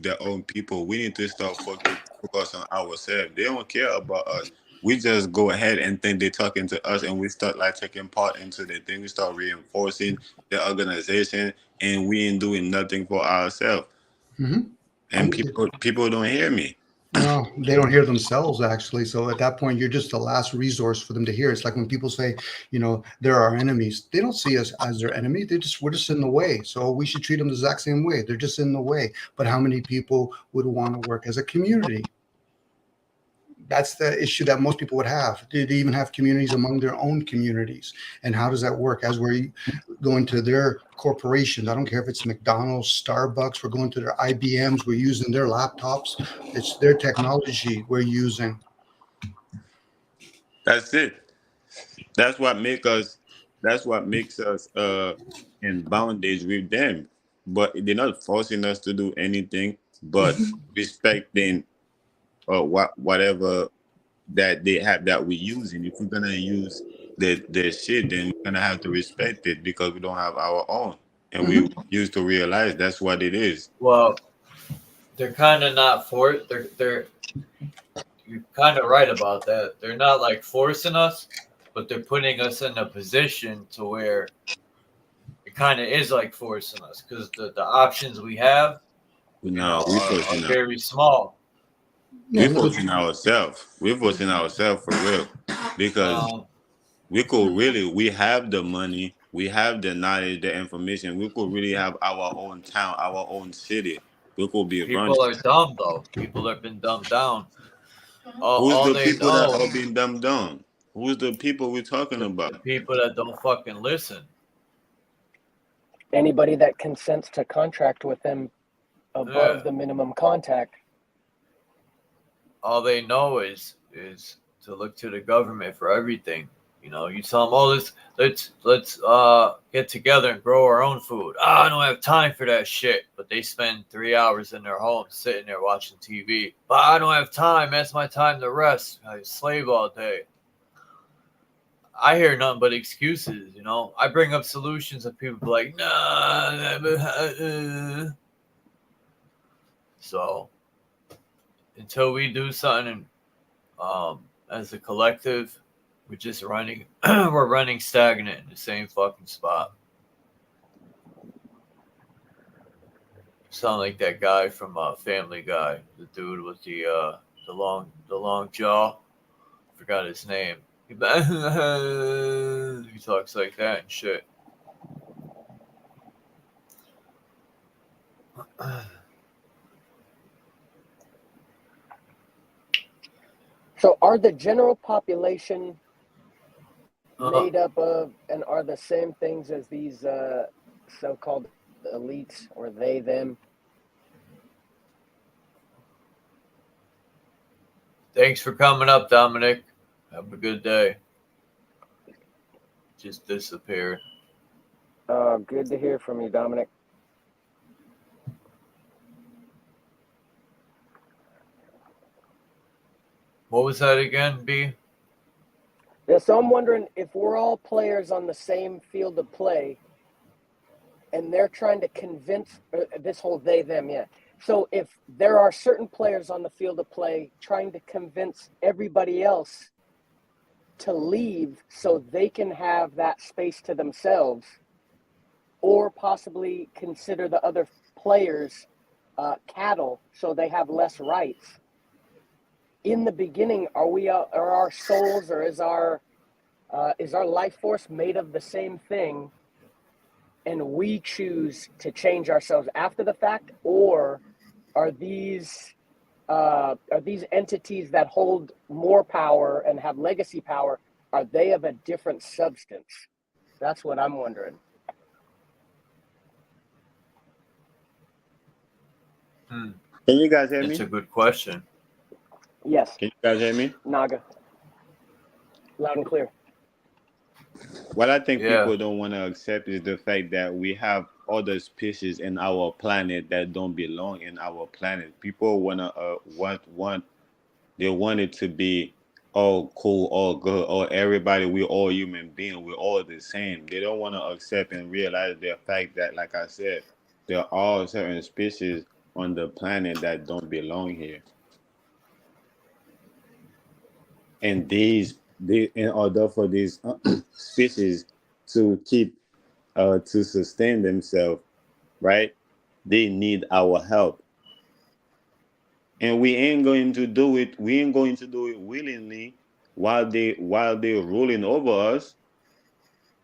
their own people. We need to start focus on ourselves. They don't care about us. We just go ahead and think they're talking to us, and we start like taking part into the thing. We start reinforcing the organization, and we ain't doing nothing for ourselves. Mm-hmm. And people don't hear me. No, they don't hear themselves, actually. So at that point, you're just the last resource for them to hear. It's like when people say, you know, they're our enemies. They don't see us as their enemy. We're just in the way. So we should treat them the exact same way. They're just in the way. But how many people would want to work as a community? That's the issue that most people would have. Do they even have communities among their own communities? And how does that work? As we're going to their corporations, I don't care if it's McDonald's, Starbucks, we're going to their IBMs, we're using their laptops. It's their technology we're using. That's it. That's what makes us in bondage with them. But they're not forcing us to do anything but respecting whatever that they have that we're using. If we're gonna use their shit, then we're gonna have to respect it because we don't have our own, and we used to realize that's what it is. Well, they're kind of not they're you're kind of right about that. They're not like forcing us, but they're putting us in a position to where it kind of is like forcing us, because the options we have are very small. We're forcing ourselves. We're forcing ourselves for real, because we have the money, we have the knowledge, the information. We could really have our own town, our own city. We could be People are dumb though. People have been dumbed down. Who's the people that are being dumbed down? Who's the people we're talking about? The people that don't fucking listen. Anybody that consents to contract with them above the minimum contact. All they know is to look to the government for everything. You know, you tell them, oh, let's get together and grow our own food. I don't have time for that shit. But they spend 3 hours in their home sitting there watching TV. But I don't have time. That's my time to rest. I slave all day. I hear nothing but excuses, you know. I bring up solutions and people be like, nah. So until we do something as a collective, we're just running we're running stagnant in the same fucking spot. Sound like that guy from Family Guy, the dude with the long jaw. Forgot his name. He talks like that and shit. So are the general population made up of and are the same things as these so-called elites or they, them? Thanks for coming up, Dominic. Have a good day. Just disappeared. Good to hear from you, Dominic. What was that again, B? Yeah, so I'm wondering if we're all players on the same field of play and they're trying to convince this whole they, them, yeah. So if there are certain players on the field of play trying to convince everybody else to leave so they can have that space to themselves or possibly consider the other players cattle so they have less rights. In the beginning, are our souls or is our life force made of the same thing and we choose to change ourselves after the fact, or are these entities that hold more power and have legacy power, are they of a different substance? That's what I'm wondering. Can you guys hear me? It's a good question. Yes. Can you guys hear me? Naga. Loud and clear. What I think people don't want to accept is the fact that we have other species in our planet that don't belong in our planet. People they want it to be all cool, all good, or everybody, we're all human beings, we're all the same. They don't want to accept and realize the fact that, like I said, there are certain species on the planet that don't belong here. And in order for these species to keep to sustain themselves, right? They need our help, and we ain't going to do it. We ain't going to do it willingly while they're ruling over us,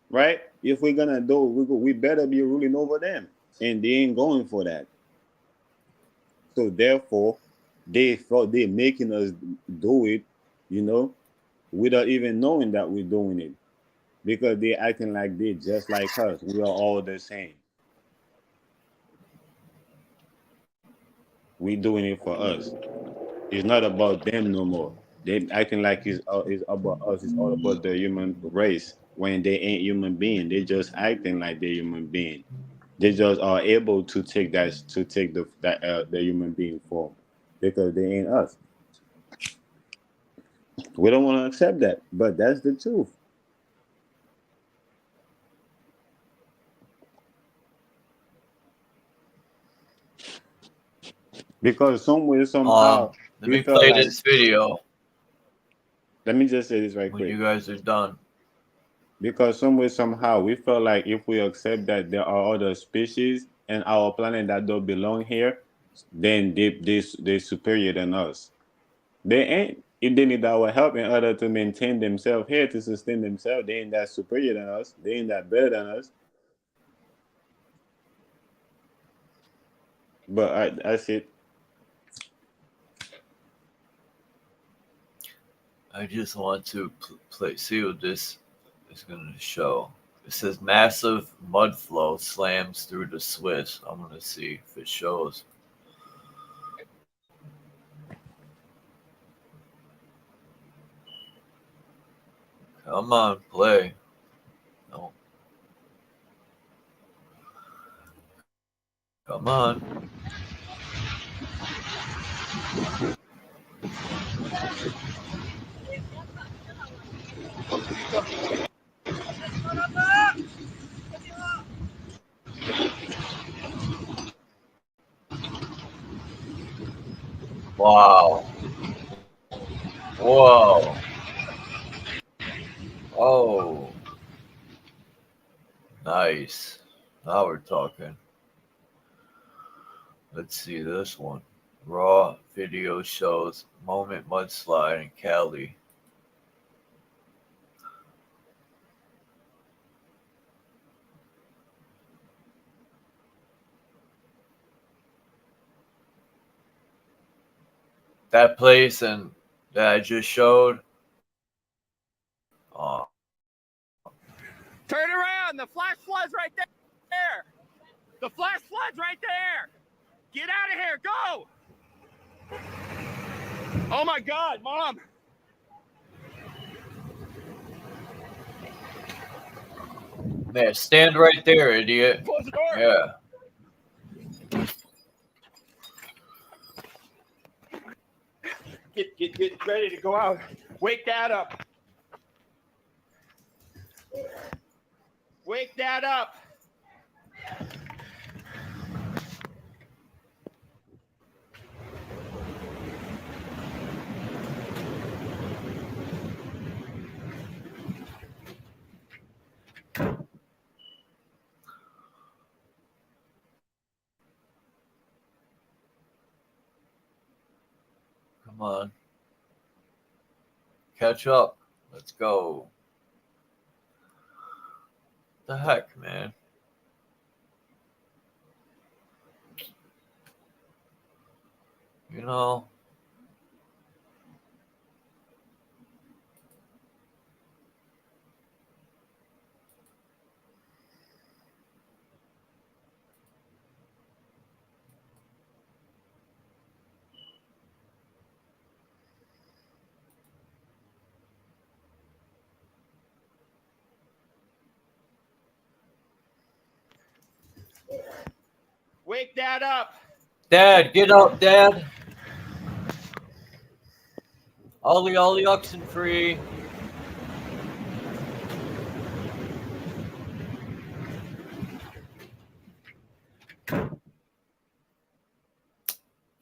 right? If we're gonna do it, we better be ruling over them, and they ain't going for that. So therefore, they're making us do it, you know, without even knowing that we're doing it, because they're acting like they just like us. We are all the same. We're doing it for us. It's not about them no more. They acting like it's about us. It's all about the human race when they ain't human being. They just acting like they're human being. They just are able to take the human being form because they ain't us. We don't want to accept that, but that's the truth. Because somewhere, somehow, let me play this video. Let me just say this right quick. When you guys are done. Because somewhere, somehow, we feel like if we accept that there are other species in our planet that don't belong here, then they're superior than us. They ain't. If they need our help in order to maintain themselves here, to sustain themselves, they ain't that superior than us. They ain't that better than us. But that's it. I just want to see what this is going to show. It says massive mud flow slams through the Swiss. I'm going to see if it shows. Come on, play. No. Come on. Wow. Whoa. Oh. Nice. Now we're talking. Let's see this one. Raw video shows moment mudslide in Cali. That place and that I just showed. Oh. Turn around. The flash flood's right there. The flash flood's right there. Get out of here. Go. Oh, my God, Mom. Man, stand right there, idiot. Close the door. Yeah. Get ready to go out. Wake Dad up. Wake Dad up. Come on. Catch up. Let's go. The heck, man? You know, Wake Dad up. Dad, get up, Dad. Ollie, oxen free.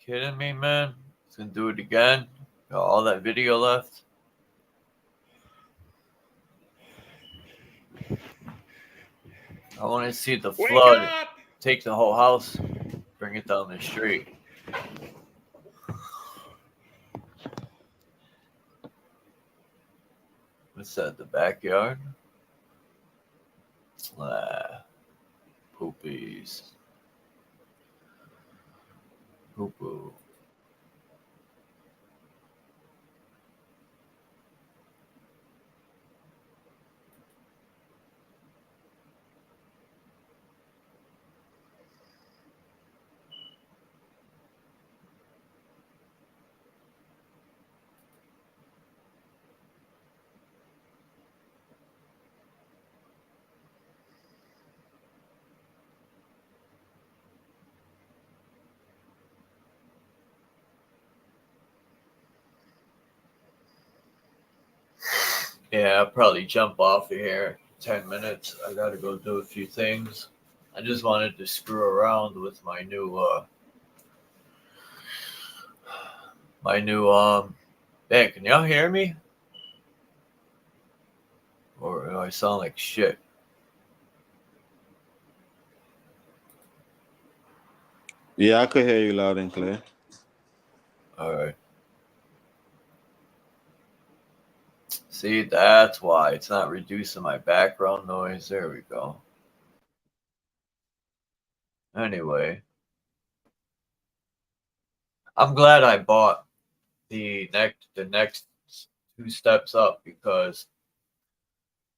Kidding me, man? He's gonna do it again. Got all that video left. I want to see the flood take the whole house, bring it down the street. What's that? The backyard? Poopies. Poo-poo. Yeah, I'll probably jump off of here in 10 minutes. I gotta go do a few things. I just wanted to screw around with my new man, can y'all hear me? Or do I sound like shit? Yeah, I could hear you loud and clear. All right. See, that's why it's not reducing my background noise. There we go. Anyway, I'm glad I bought the next 2 steps up, because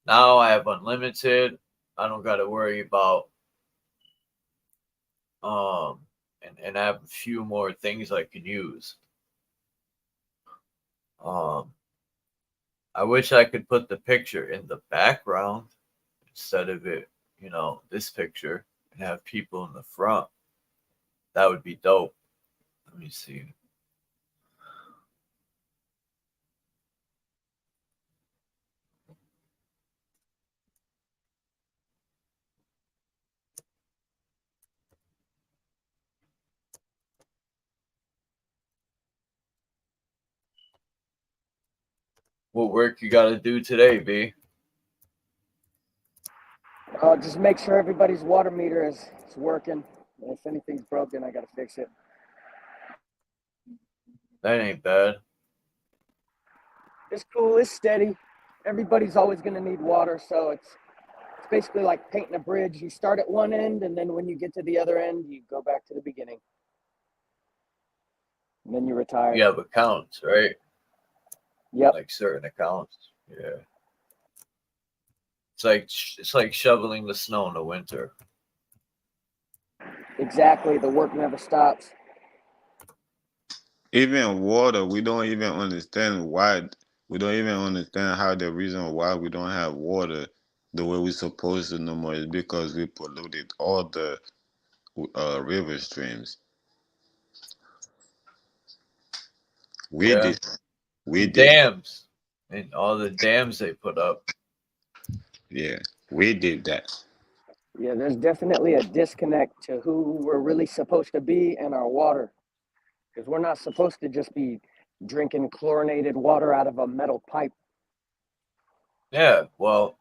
now I have unlimited. I don't got to worry about and I have a few more things I can use. I wish I could put the picture in the background instead of it, this picture, and have people in the front. That would be dope. Let me see. What work you got to do today, B? Just make sure everybody's water meter is working. If anything's broken, I got to fix it. That ain't bad. It's cool. It's steady. Everybody's always going to need water, so it's basically like painting a bridge. You start at one end, and then when you get to the other end, you go back to the beginning. And then you retire. You have accounts, right? Yep. Like certain accounts. Yeah. It's like shoveling the snow in the winter. Exactly. The work never stops. Even water, we don't even understand why. We don't even understand how the reason why we don't have water the way we're supposed to no more is because we polluted all the river streams. We Yeah. did. We did. Dams. And all the dams they put up. Yeah, we did that. Yeah, there's definitely a disconnect to who we're really supposed to be and our water. Because we're not supposed to just be drinking chlorinated water out of a metal pipe. Yeah, well,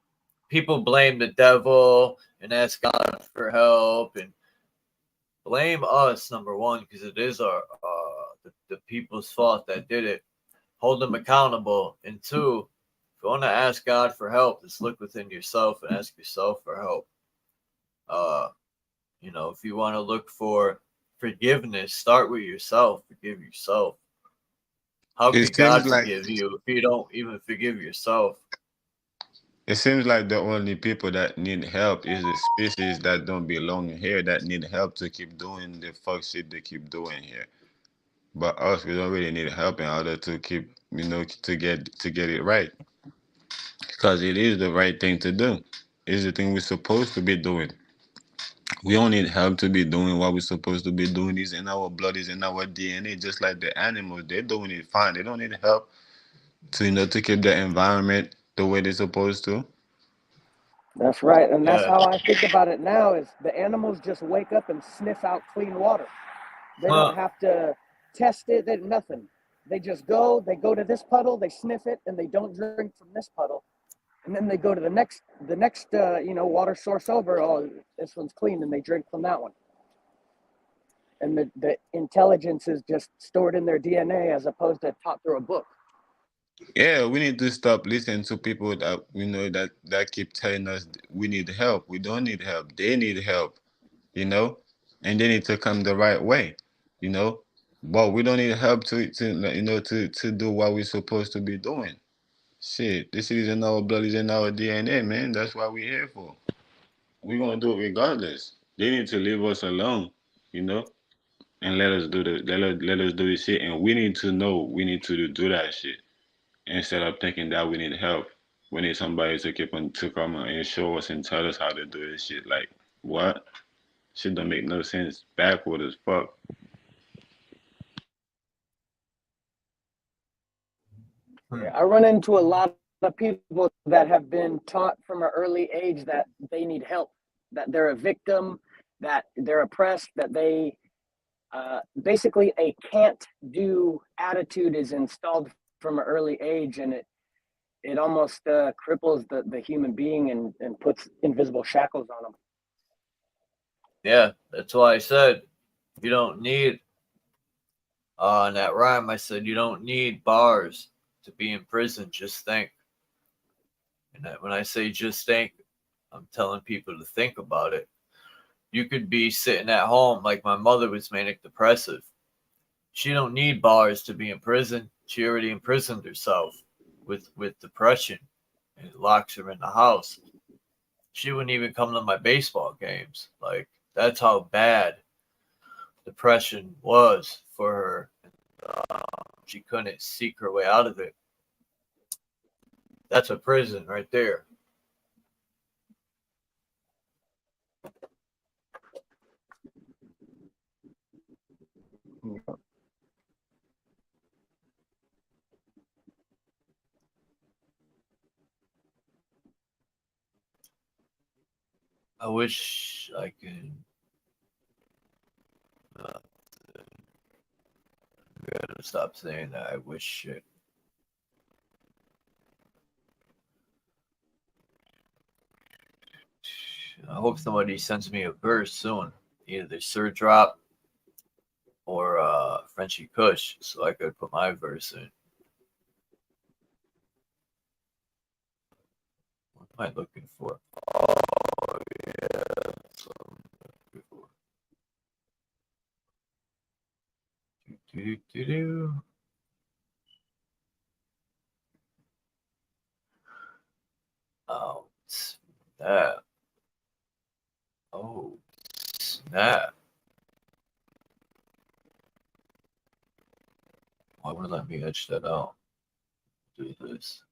people blame the devil and ask God for help and blame us, number one, because it is our the people's fault that did it. Hold them accountable. And two, if you want to ask God for help, just look within yourself and ask yourself for help. If you want to look for forgiveness, start with yourself. Forgive yourself. How It could God seems like forgive you if you don't even forgive yourself? it seems like the only people that need help is the species that don't belong here that need help to keep doing the fuck shit they keep doing here. But us, we don't really need help in order to keep, to get it right. Because it is the right thing to do. It's the thing we're supposed to be doing. We don't need help to be doing what we're supposed to be doing. It's in our blood, it's in our DNA, just like the animals. They're doing it fine. They don't need help to keep the environment the way they're supposed to. That's right. And that's Yeah. how I think about it now is the animals just wake up and sniff out clean water. They don't have to test it, nothing. They just go to this puddle, they sniff it, and they don't drink from this puddle. And then they go to the next water source over. Oh, this one's clean, and they drink from that one. And the intelligence is just stored in their DNA as opposed to taught through a book. Yeah, we need to stop listening to people that that keep telling us we need help. We don't need help. They need help, and they need to come the right way, you know. But we don't need help to do what we're supposed to be doing. Shit, this is in our blood, is in our DNA, man. That's what we're here for. We're gonna do it regardless. They need to leave us alone, you know, and let us do this shit. And we need to know we need to do that shit instead of thinking that we need help. We need somebody to come and show us and tell us how to do this shit. Like what? Shit don't make no sense. Backward as fuck. Yeah, I run into a lot of people that have been taught from an early age that they need help, that they're a victim, that they're oppressed, that they basically a can't do attitude is installed from an early age, and it almost cripples the human being and puts invisible shackles on them. Yeah, that's why I said you don't need in that rhyme I said you don't need bars to be in prison. Just think. And when I say just think, I'm telling people to think about it. You could be sitting at home like my mother was manic depressive. She don't need bars to be in prison. She already imprisoned herself with depression, and it locks her in the house. She wouldn't even come to my baseball games. Like that's how bad depression was for her. She couldn't seek her way out of it. That's a prison right there. I wish I could. I gotta stop saying that. I wish shit. I hope somebody sends me a verse soon, either Sir Drop or Frenchie Kush, so I could put my verse in. What am I looking for? Oh yeah, that's what I'm looking for. Do. Oh snap! Oh snap! Why would it let me etch that out? Do this.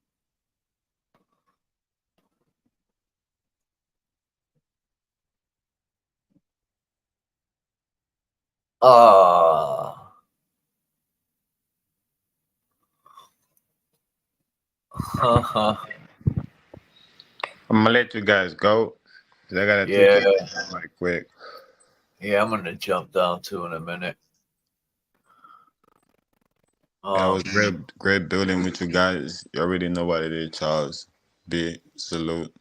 Ah. I'm gonna let you guys go. 'Cause I gotta take it right quick. Yeah, I'm gonna jump down too in a minute. That was great building with you guys. You already know what it is, Charles. B, salute.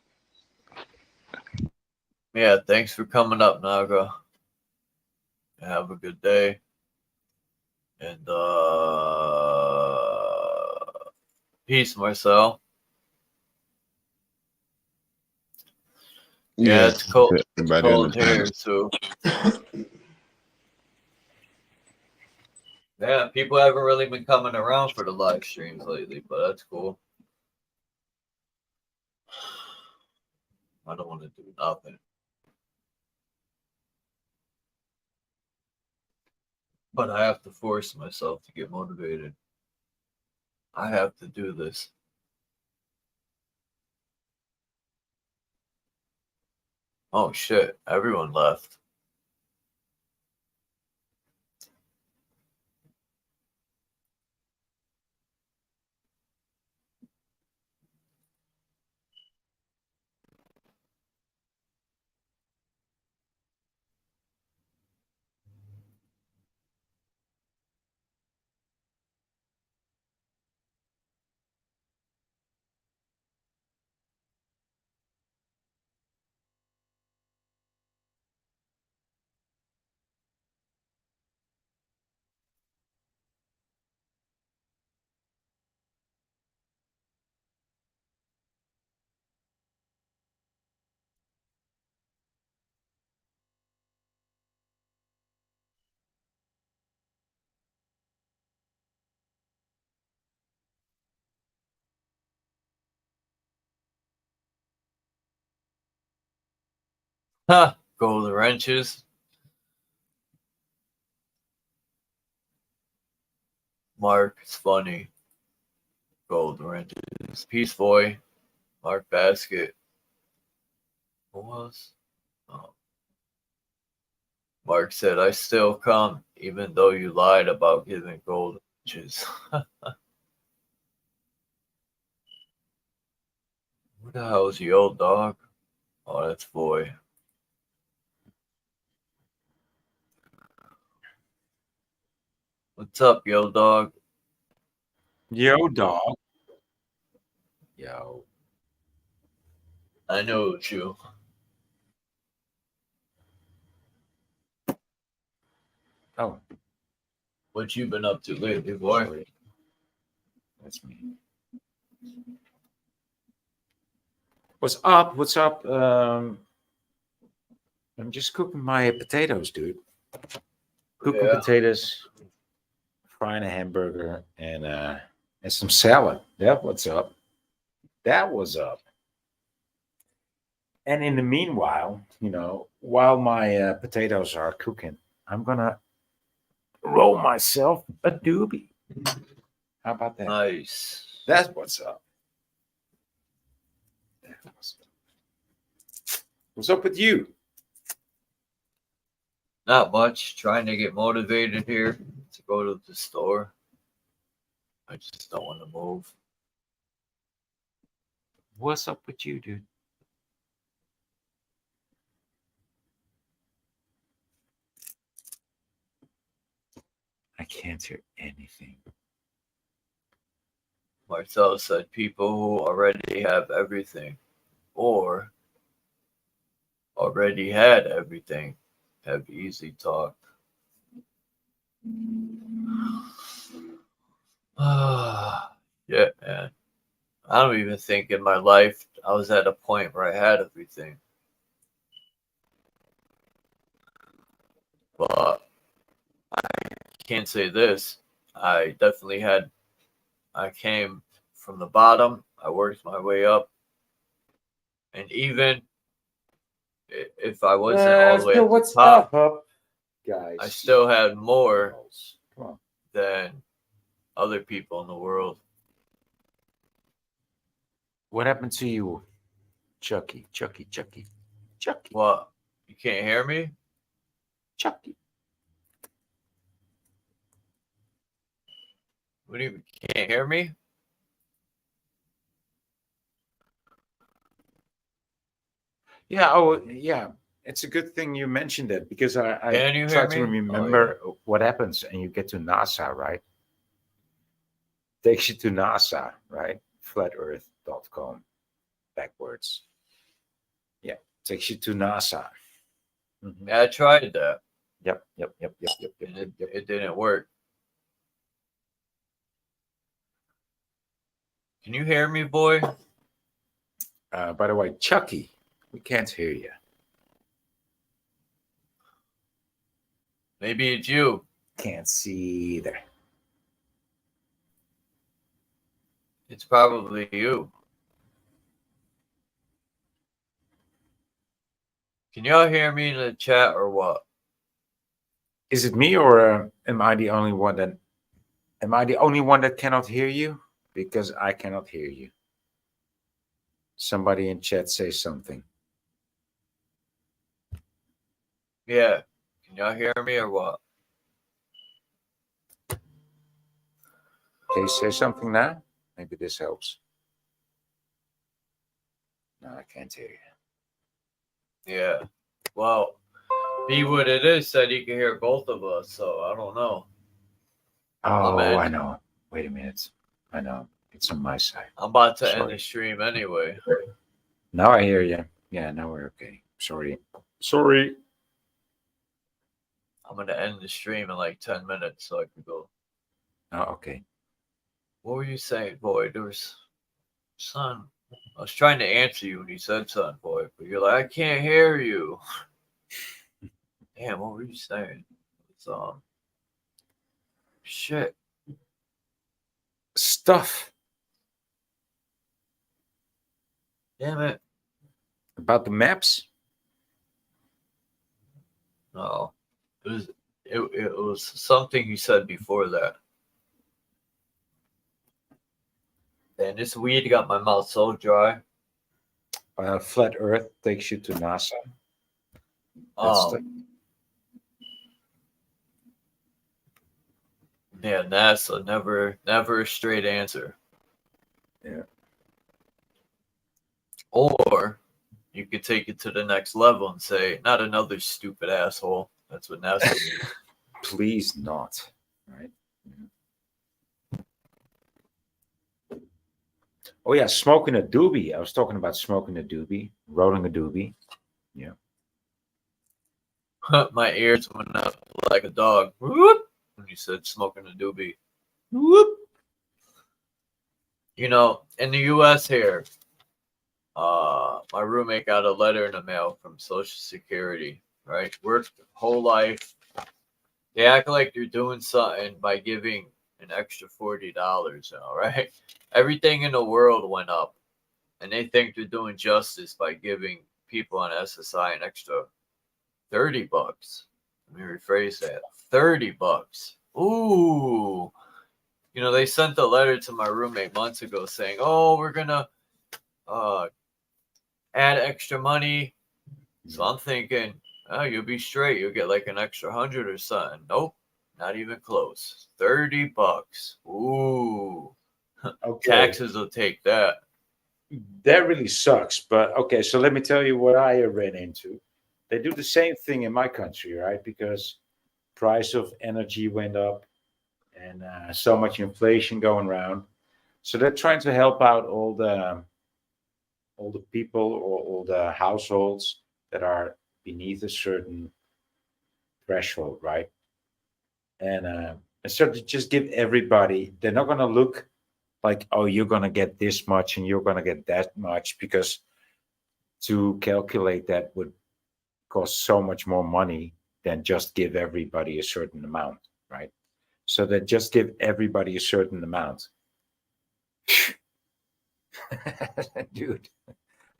Yeah, thanks for coming up, Naga. Have a good day. And peace, Marcel. Yeah, it's cold. It's cold here too. Yeah, people haven't really been coming around for the live streams lately, but that's cool. I don't want to do nothing. But I have to force myself to get motivated. I have to do this. Oh shit, everyone left. Ha! Gold wrenches. Mark, it's funny. Gold wrenches. Peace boy. Mark Basket. Who was? Oh. Mark said, I still come, even though you lied about giving gold wrenches. Who the hell is the old dog? Oh, that's boy. What's up, yo dog? Yo, dog. Yo. I know it's you. Oh. What you been up to lately, boy? That's me. What's up? What's up? I'm just cooking my potatoes, dude. Cooking potatoes, frying a hamburger, and some salad. That what's up. That was up. And in the meanwhile, you know, while my potatoes are cooking, I'm gonna roll myself a doobie. How about that? Nice. That's what's up. What's up with you? Not much. Trying to get motivated here to go to the store. I just don't want to move. What's up with you, dude? I can't hear anything. Marcel said people who already have everything or already had everything have easy talk. Yeah, man. I don't even think in my life I was at a point where I had everything. But I can't say this. I definitely had, I came from the bottom. I worked my way up. And even if I wasn't all the way at the top, guys? I still had more than other people in the world. What happened to you, Chucky? What? You can't hear me? Chucky. What do you can't hear me? Yeah, oh yeah. It's a good thing you mentioned that because I Can you try hear to me? remember what happens and you get to NASA, right? Takes you to NASA, right? Flatearth.com backwards. Yeah, takes you to NASA. Mm-hmm. Yeah, I tried that. Yep. It didn't work. Can you hear me, boy? By the way, Chucky, we can't hear you. Maybe it's you. Can't see either. It's probably you. Can y'all hear me in the chat or what? Is it me or am I the only one that cannot hear you? Because I cannot hear you. Somebody in chat say something. Yeah. Can y'all hear me or what? Can you say something now? Maybe this helps. No, I can't hear you. Yeah. Well, Be What It Is said he could hear both of us, so I don't know. Oh, I know. Wait a minute. I know. It's on my side. I'm about to end the stream anyway. Now I hear you. Yeah, now we're okay. Sorry. I'm going to end the stream in like 10 minutes so I can go. Oh, okay. What were you saying, boy? There was, son. I was trying to answer you when you said something, boy, but you're like, I can't hear you. Damn, what were you saying? It's shit. Stuff. Damn it. About the maps? No. It was something you said before that. And this weed got my mouth so dry. Flat Earth takes you to NASA. Yeah, NASA, never a straight answer. Yeah. Or you could take it to the next level and say, not another stupid asshole. That's what NASA means. Please not. Right. Yeah. Oh yeah, smoking a doobie. I was talking about smoking a doobie, rolling a doobie. Yeah. My ears went up like a dog. Whoop! When you said smoking a doobie. Whoop! You know, in the U.S. here, my roommate got a letter in the mail from Social Security, right? Worked whole life. They act like they're doing something by giving an extra $40, you know, right? Everything in the world went up, and they think they're doing justice by giving people on SSI an extra $30. Let me rephrase that. $30. Ooh. You know, they sent a letter to my roommate months ago saying, oh, we're gonna add extra money. So I'm thinking, oh, you'll be straight. You'll get like an extra 100 or something. Nope, not even close. $30. Ooh, Okay. taxes will take that. That really sucks. But okay, so let me tell you what I ran into. They do the same thing in my country, right? Because price of energy went up and so much inflation going around. So they're trying to help out all the people or all the households that are beneath a certain threshold, right? And so to just give everybody, they're not going to look like, oh, you're going to get this much and you're going to get that much, because to calculate that would cost so much more money than just give everybody a certain amount, right? So they just give everybody a certain amount. Dude,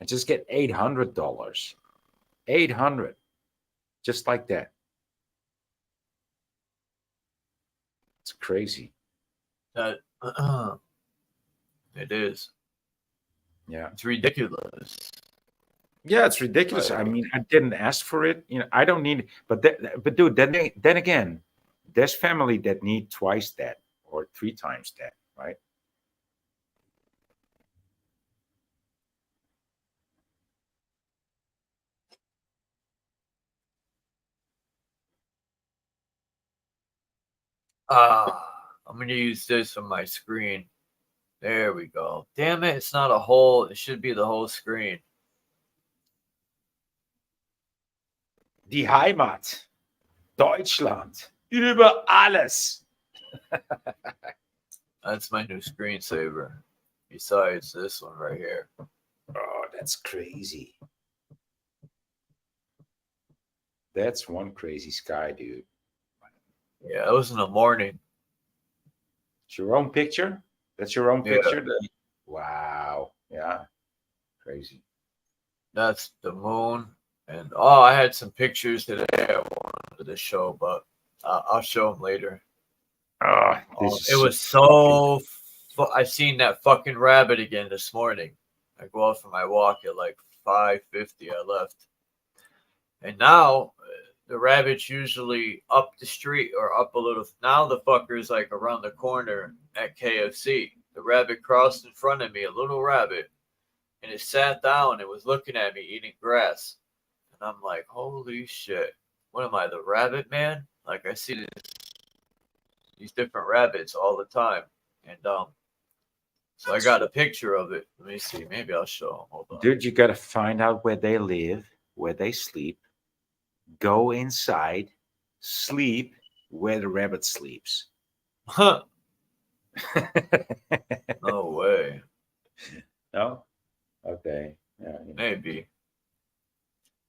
I just get $800. 800, just like that. It's crazy. That it is. Yeah, it's ridiculous. Yeah, it's ridiculous. I mean, I didn't ask for it. You know, I don't need it. But dude, then again, there's family that need twice that or 3 times that, right? I'm going to use this on my screen. There we go. Damn it, it's not a whole. It should be the whole screen. Die Heimat, Deutschland, über alles. That's my new screensaver. Besides this one right here. Oh, that's crazy. That's one crazy sky, dude. Yeah, it was in the morning. It's your own picture? That's your own Yeah. picture? Wow. Yeah. Crazy. That's the moon. And I had some pictures today I wanted to show, but I'll show them later. It was so. I seen that fucking rabbit again this morning. I go out for my walk at like 5:50. I left, and now the rabbit's usually up the street or up a little. Now the fucker's like around the corner at KFC. The rabbit crossed in front of me, a little rabbit, and it sat down and was looking at me eating grass. And I'm like, holy shit. What am I, the rabbit man? Like, I see these different rabbits all the time. And so I got a picture of it. Let me see. Maybe I'll show them. Hold on. Dude, you got to find out where they live, where they sleep, go inside, sleep where the rabbit sleeps. Huh. No way. No? Okay. Yeah, maybe.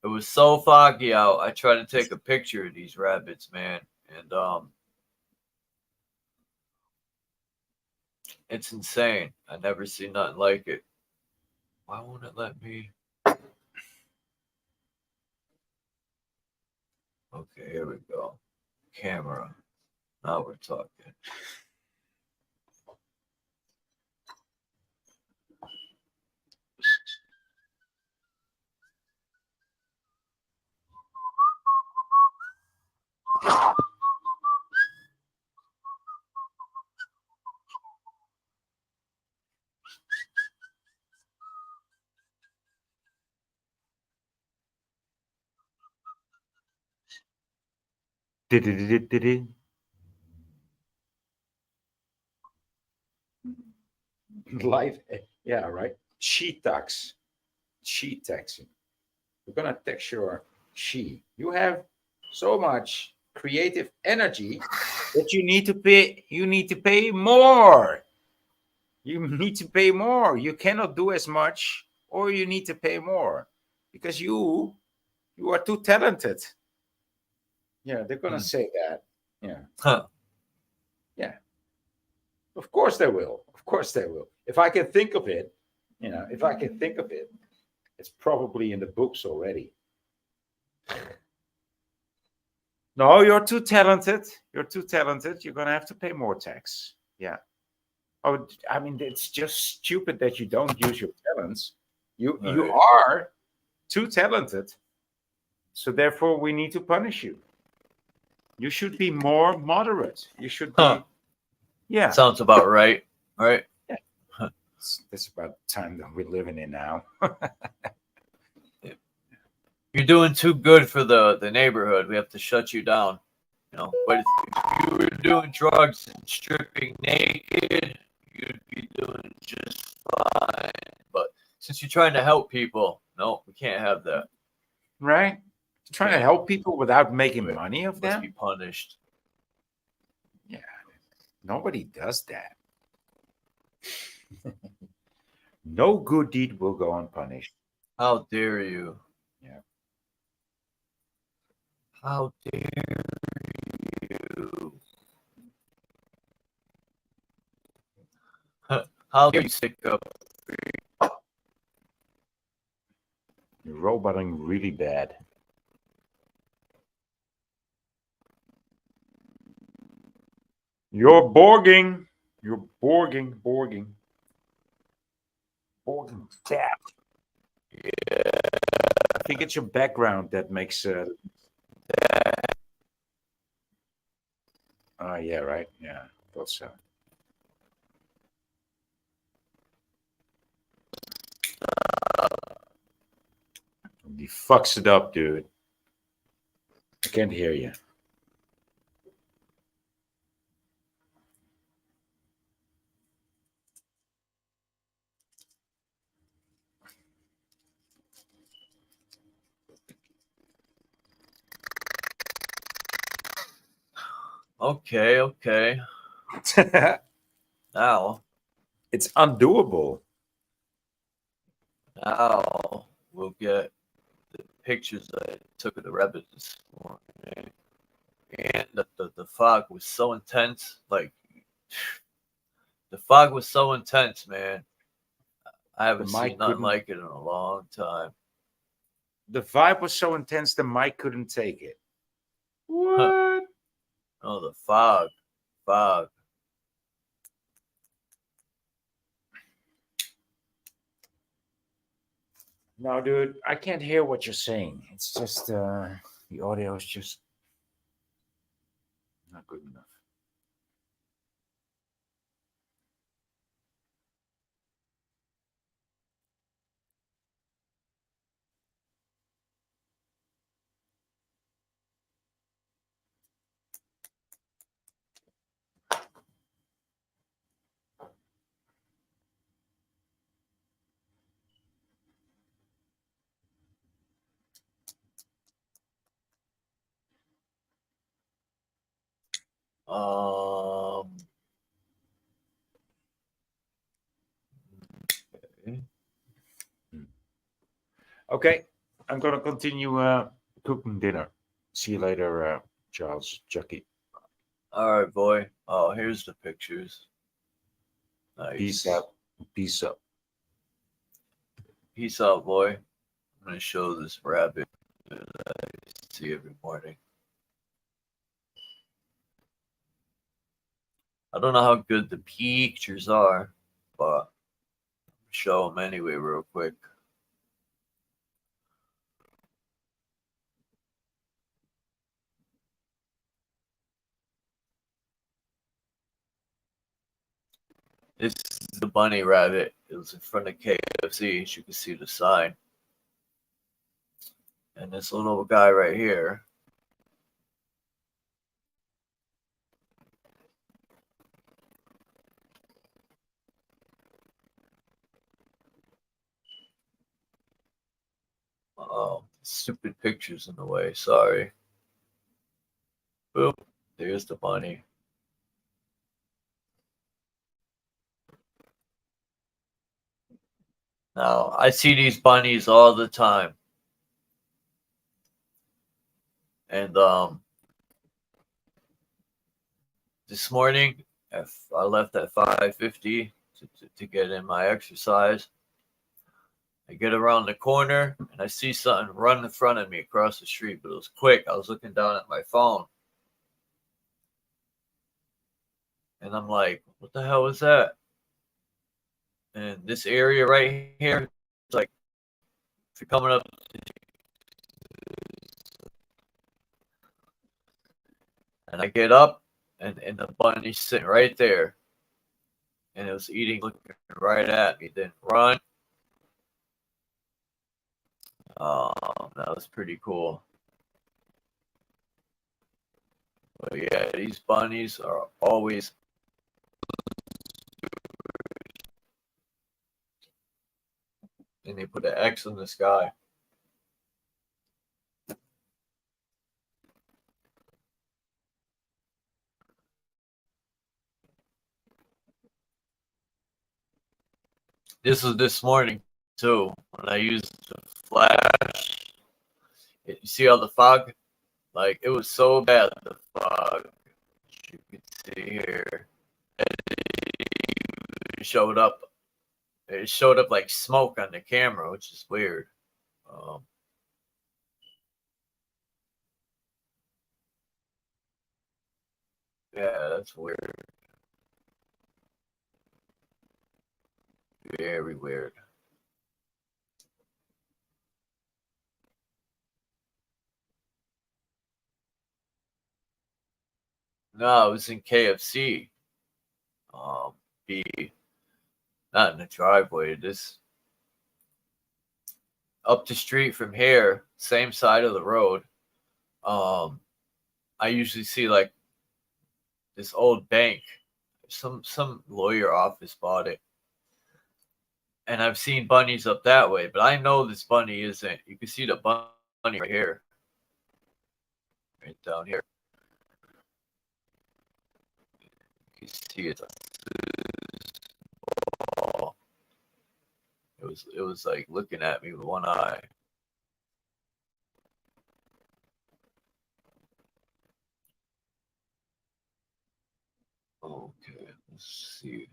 It was so foggy out. I tried to take a picture of these rabbits, man. And it's insane. I never seen nothing like it. Why won't it let me? Okay, here we go. Camera. Now we're talking. Live, yeah, right. Cheat taxing. We're gonna tax your chi. You have so much creative energy that you need to pay. You need to pay more. You need to pay more. You cannot do as much, or you need to pay more because you are too talented. Yeah, they're gonna say that. Yeah. Huh. Yeah. Of course they will. Of course they will. If I can think of it, if I can think of it, it's probably in the books already. No, you're too talented. You're too talented. You're going to have to pay more tax. Yeah. Oh, I mean, it's just stupid that you don't use your talents. You are too talented. So therefore, we need to punish you. You should be more moderate. You should be, yeah. Sounds about right, right? Yeah. That's about the time that we're living in now. You're doing too good for the neighborhood. We have to shut you down. You know, but if you were doing drugs and stripping naked, you'd be doing just fine. But since you're trying to help people, no, we can't have that. Right? Trying to help people without making money of them? Must be punished. Yeah. Nobody does that. No good deed will go unpunished. How dare you? Yeah. How dare you? How dare you stick up? You're roboting really bad. You're borging. You're borging. Borging that. Yeah. I think it's your background that makes oh, yeah, right. Yeah, thought so. He fucks it up, dude. I can't hear you. Okay. Now. It's undoable. Now we'll get the pictures I took of the rabbit this morning. And the fog was so intense. Like, the fog was so intense, man. I haven't seen nothing like it in a long time. The vibe was so intense, the mic couldn't take it. What? Oh, the fog. No, dude, I can't hear what you're saying. It's just the audio is just not good enough. Okay, I'm gonna continue cooking dinner. See you later, Charles, Chucky. All right, boy. Oh, here's the pictures. Nice. Peace out. Peace up. Peace out, boy. I'm gonna show this rabbit that I see every morning. I don't know how good the pictures are, but show them anyway real quick. This is the bunny rabbit. It was in front of KFC. As you can see the sign. And this little guy right here. Oh, stupid pictures in the way. Sorry. Boop. There's the bunny. Now, I see these bunnies all the time. And this morning, I left at 5:50 to get in my exercise. I get around the corner and I see something run in front of me across the street, but it was quick. I was looking down at my phone. And I'm like, what the hell is that? And this area right here is like if you're coming up, and I get up, and the bunny's sitting right there, and it was eating, looking right at me. Didn't run. That was pretty cool. But yeah, these bunnies are always. And they put an X in the sky. This was this morning too, when I used the flash. You see all the fog? Like, it was so bad, the fog. You can see here. It showed up. It showed up like smoke on the camera, which is weird. Yeah, that's weird. Very weird. No, it was in KFC. Not in the driveway. This up the street from here, same side of the road. I usually see like this old bank. Some lawyer office bought it. And I've seen bunnies up that way, but I know this bunny isn't. You can see the bunny right here. Right down here. You can see it. Oh. It was like looking at me with one eye. Okay, let's see.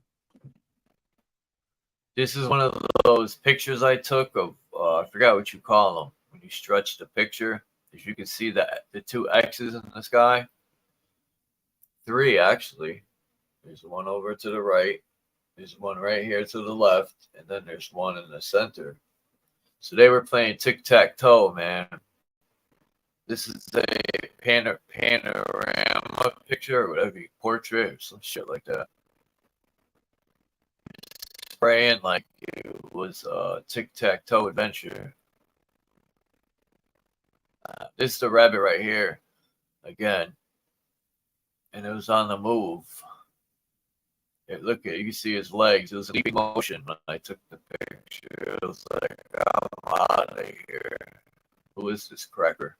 This is one of those pictures I took of, I forgot what you call them, when you stretch the picture. As you can see that the two X's in the sky. 3, actually. There's one over to the right. There's one right here to the left. And then there's one in the center. So they were playing tic-tac-toe, man. This is a panorama picture or whatever, portrait or some shit like that. Spraying like it was a tic-tac-toe adventure. This is the rabbit right here, again, and it was on the move. Look at, you can see his legs. It was a leaping motion when I took the picture. It was like, I'm out of here. Who is this cracker?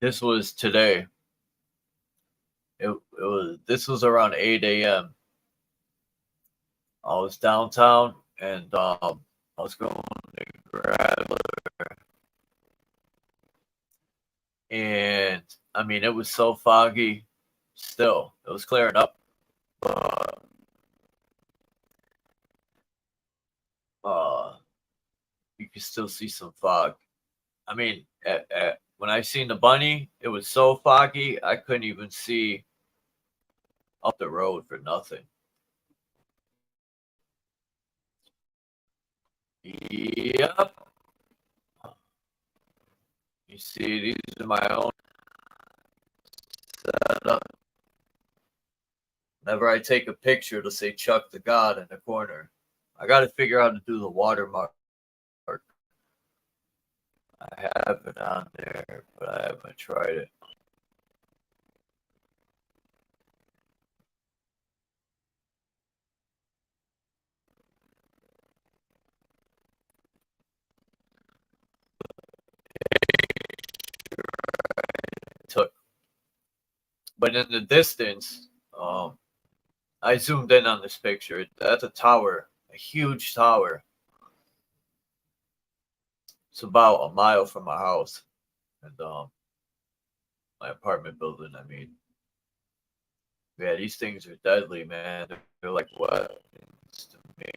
This was today. This was around 8 a.m. I was downtown and I was going to grab her. And I mean, it was so foggy still. It was clearing up. You can still see some fog. I mean, when I seen the bunny, it was so foggy I couldn't even see up the road for nothing. Yep. You see, these are my own setup. Whenever I take a picture, it'll say Chuck the God in the corner. I got to figure out how to do the watermark. I have it on there, but I haven't tried it. But in the distance, I zoomed in on this picture. That's a tower, a huge tower. It's about a mile from my house and my apartment building. I mean, yeah, these things are deadly, man. They're like weapons to me.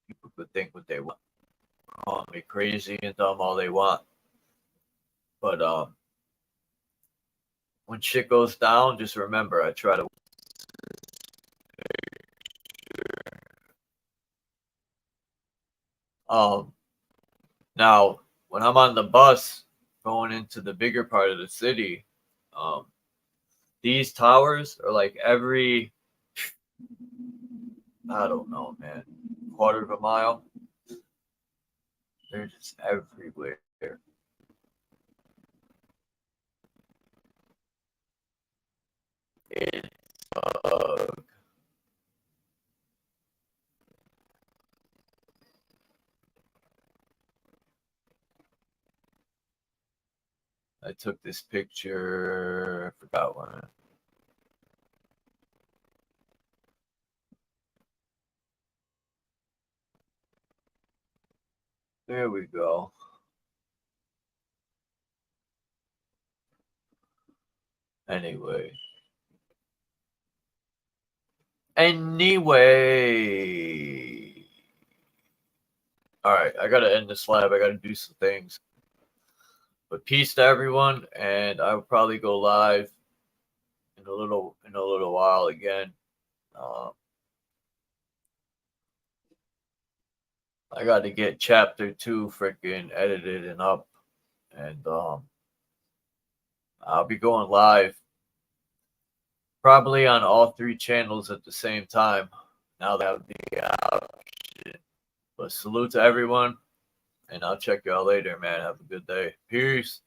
People could think what they want, call me crazy and dumb all they want, but when shit goes down, just remember I try to. Now when I'm on the bus going into the bigger part of the city, these towers are like every, I don't know, man, quarter of a mile. They're just everywhere. It's I took this picture, I forgot when. There we go. Anyway. All right, I gotta end this live. I gotta do some things. But peace to everyone, and I will probably go live in a little while again. I got to get chapter 2 freaking edited and up, and I'll be going live probably on all 3 channels at the same time. Now that I have the option. But salute to everyone, and I'll check y'all later, man. Have a good day. Peace.